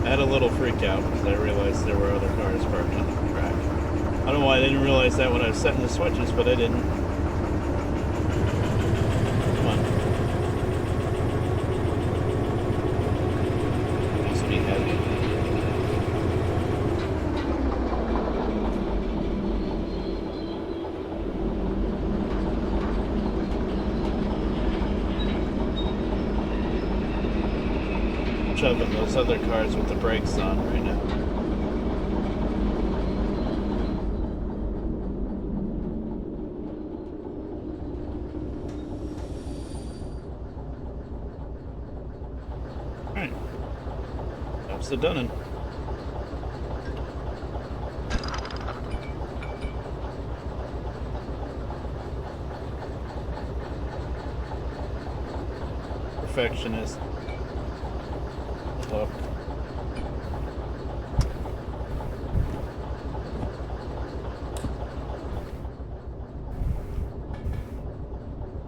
S1: I had a little freak out because I realized there were other cars parked on the track. I don't know why I didn't realize that when I was setting the switches, but I didn't. Come on. Must be heavy. Shoving those other cars with the brakes on right now. Alright. Job's done. Perfectionist. Up.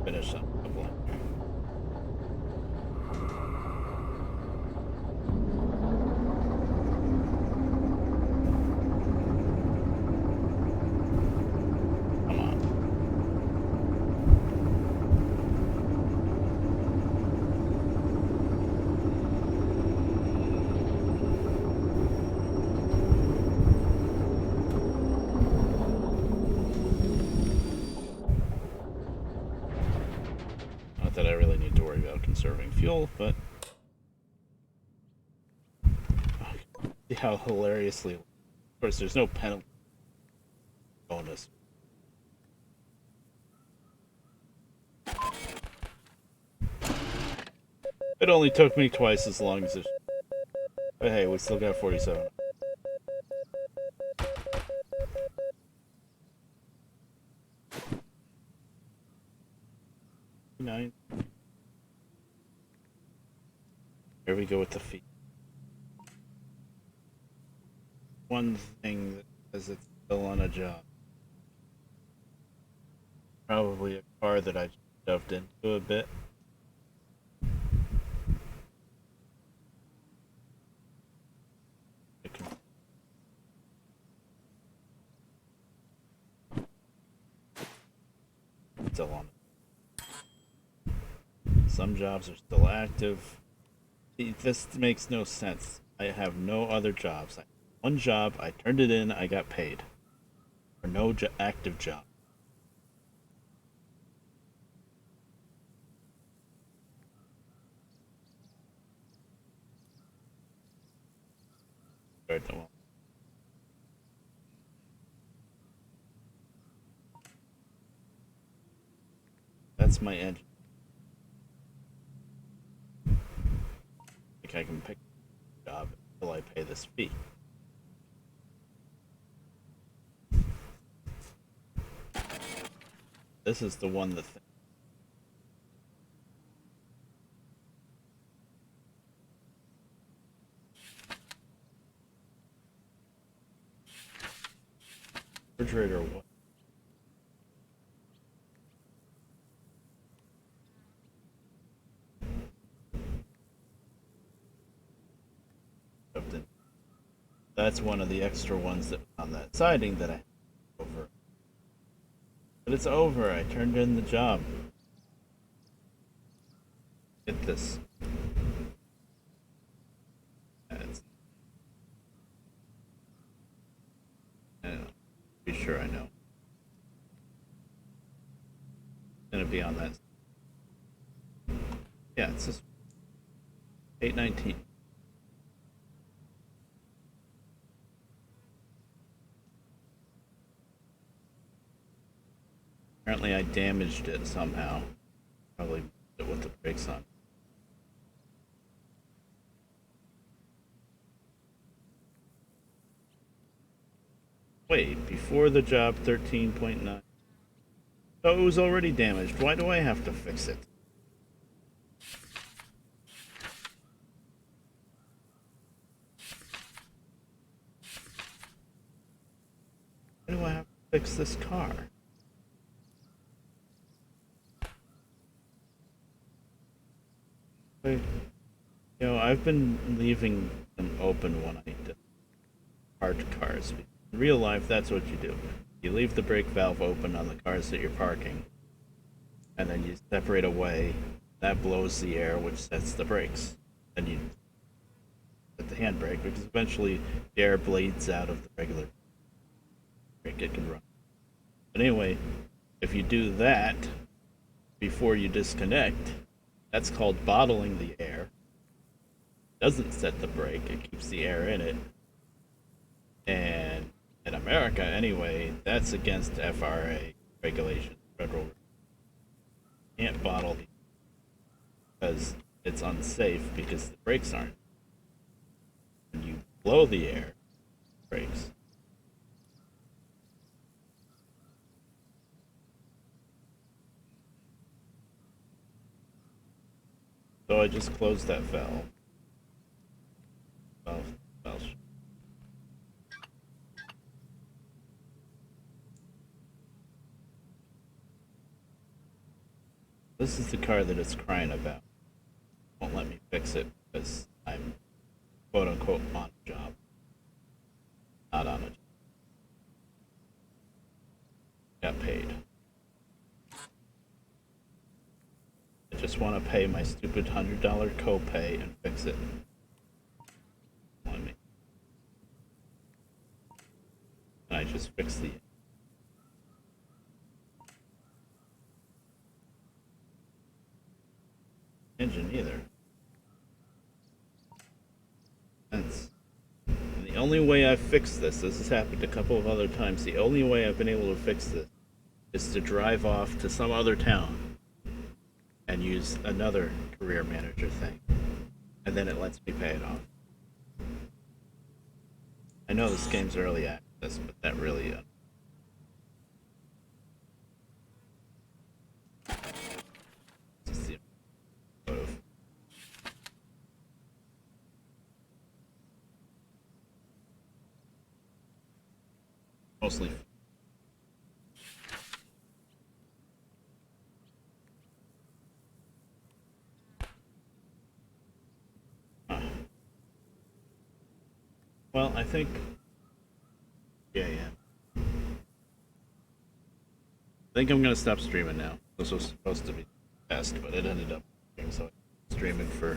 S1: Finish up a couple. Come on. Not that I really need to worry about conserving fuel, but see how hilariously, of course, there's no penalty bonus. It only took me twice as long as it. But hey, we still got 47. Here we go with the feet. One thing that says it's still on a job. Probably a car that I shoved into a bit. Still on. Some jobs are still active. This makes no sense. I have no other jobs. One job, I turned it in, I got paid. For no active job. That's my engine. Like I can pick a job until I pay this fee. This is the one that refrigerator what? That's one of the extra ones that on that siding that I over. But it's over. I turned in the job. Get this. Be sure I know. It's gonna be on that. Yeah, it's just 819. Apparently I damaged it somehow. Probably with the brakes on. Wait, before the job 13.9. Oh, it was already damaged. Why do I have to fix it? Why do I have to fix this car? You know, I've been leaving them open when I park cars. In real life, that's what you do. You leave the brake valve open on the cars that you're parking, and then you separate away. That blows the air, which sets the brakes. Then you set the handbrake, because eventually the air bleeds out of the regular brake. It can run. But anyway, if you do that before you disconnect, that's called bottling the air. Doesn't set the brake, it keeps the air in it. And in America, anyway, that's against FRA regulations, federal. You can't bottle the because it's unsafe because the brakes aren't. When you blow the air, brakes. So I just closed that valve. Valve. This is the car that it's crying about. Won't let me fix it because I'm quote unquote on a job. Not on a job. Got paid. I just want to pay my stupid $100 copay and fix it. And I just fixed the engine either. And the only way I've fixed this has happened a couple of other times, the only way I've been able to fix this is to drive off to some other town and use another career manager thing. And then it lets me pay it off. I know this game's early access, but that really mostly. Well, I think. Yeah, yeah. I think I'm gonna stop streaming now. This was supposed to be test, but it ended up being so streaming for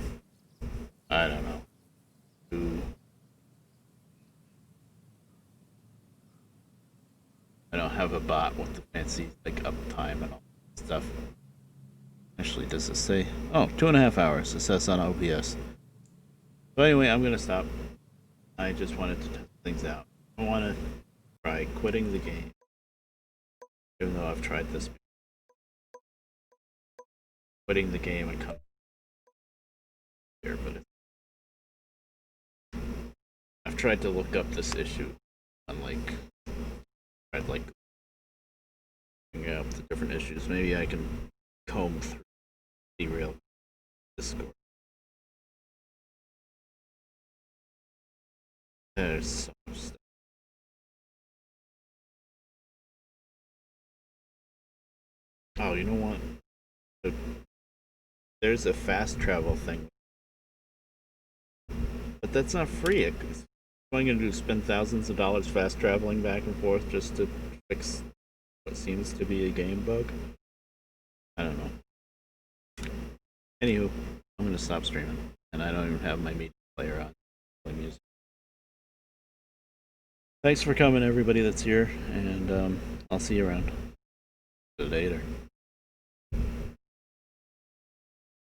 S1: I don't know. Two. I don't have a bot with the fancy like uptime and all that stuff. Actually, does it say? Oh, 2.5 hours. It says on OBS. So anyway, I'm gonna stop. I just wanted to test things out. I want to try quitting the game, even though I've tried this. Quitting the game and coming here, but I've tried to look up this issue on like, tried like looking up the different issues. Maybe I can comb through Derail Discord. There's so much stuff. Oh, you know what? There's a fast travel thing, but that's not free. What am I gonna do? Spend thousands of dollars fast traveling back and forth just to fix what seems to be a game bug? I don't know. Anywho, I'm gonna stop streaming, and I don't even have my media player on. Play music. Thanks for coming, everybody that's here, and I'll see you around. Later.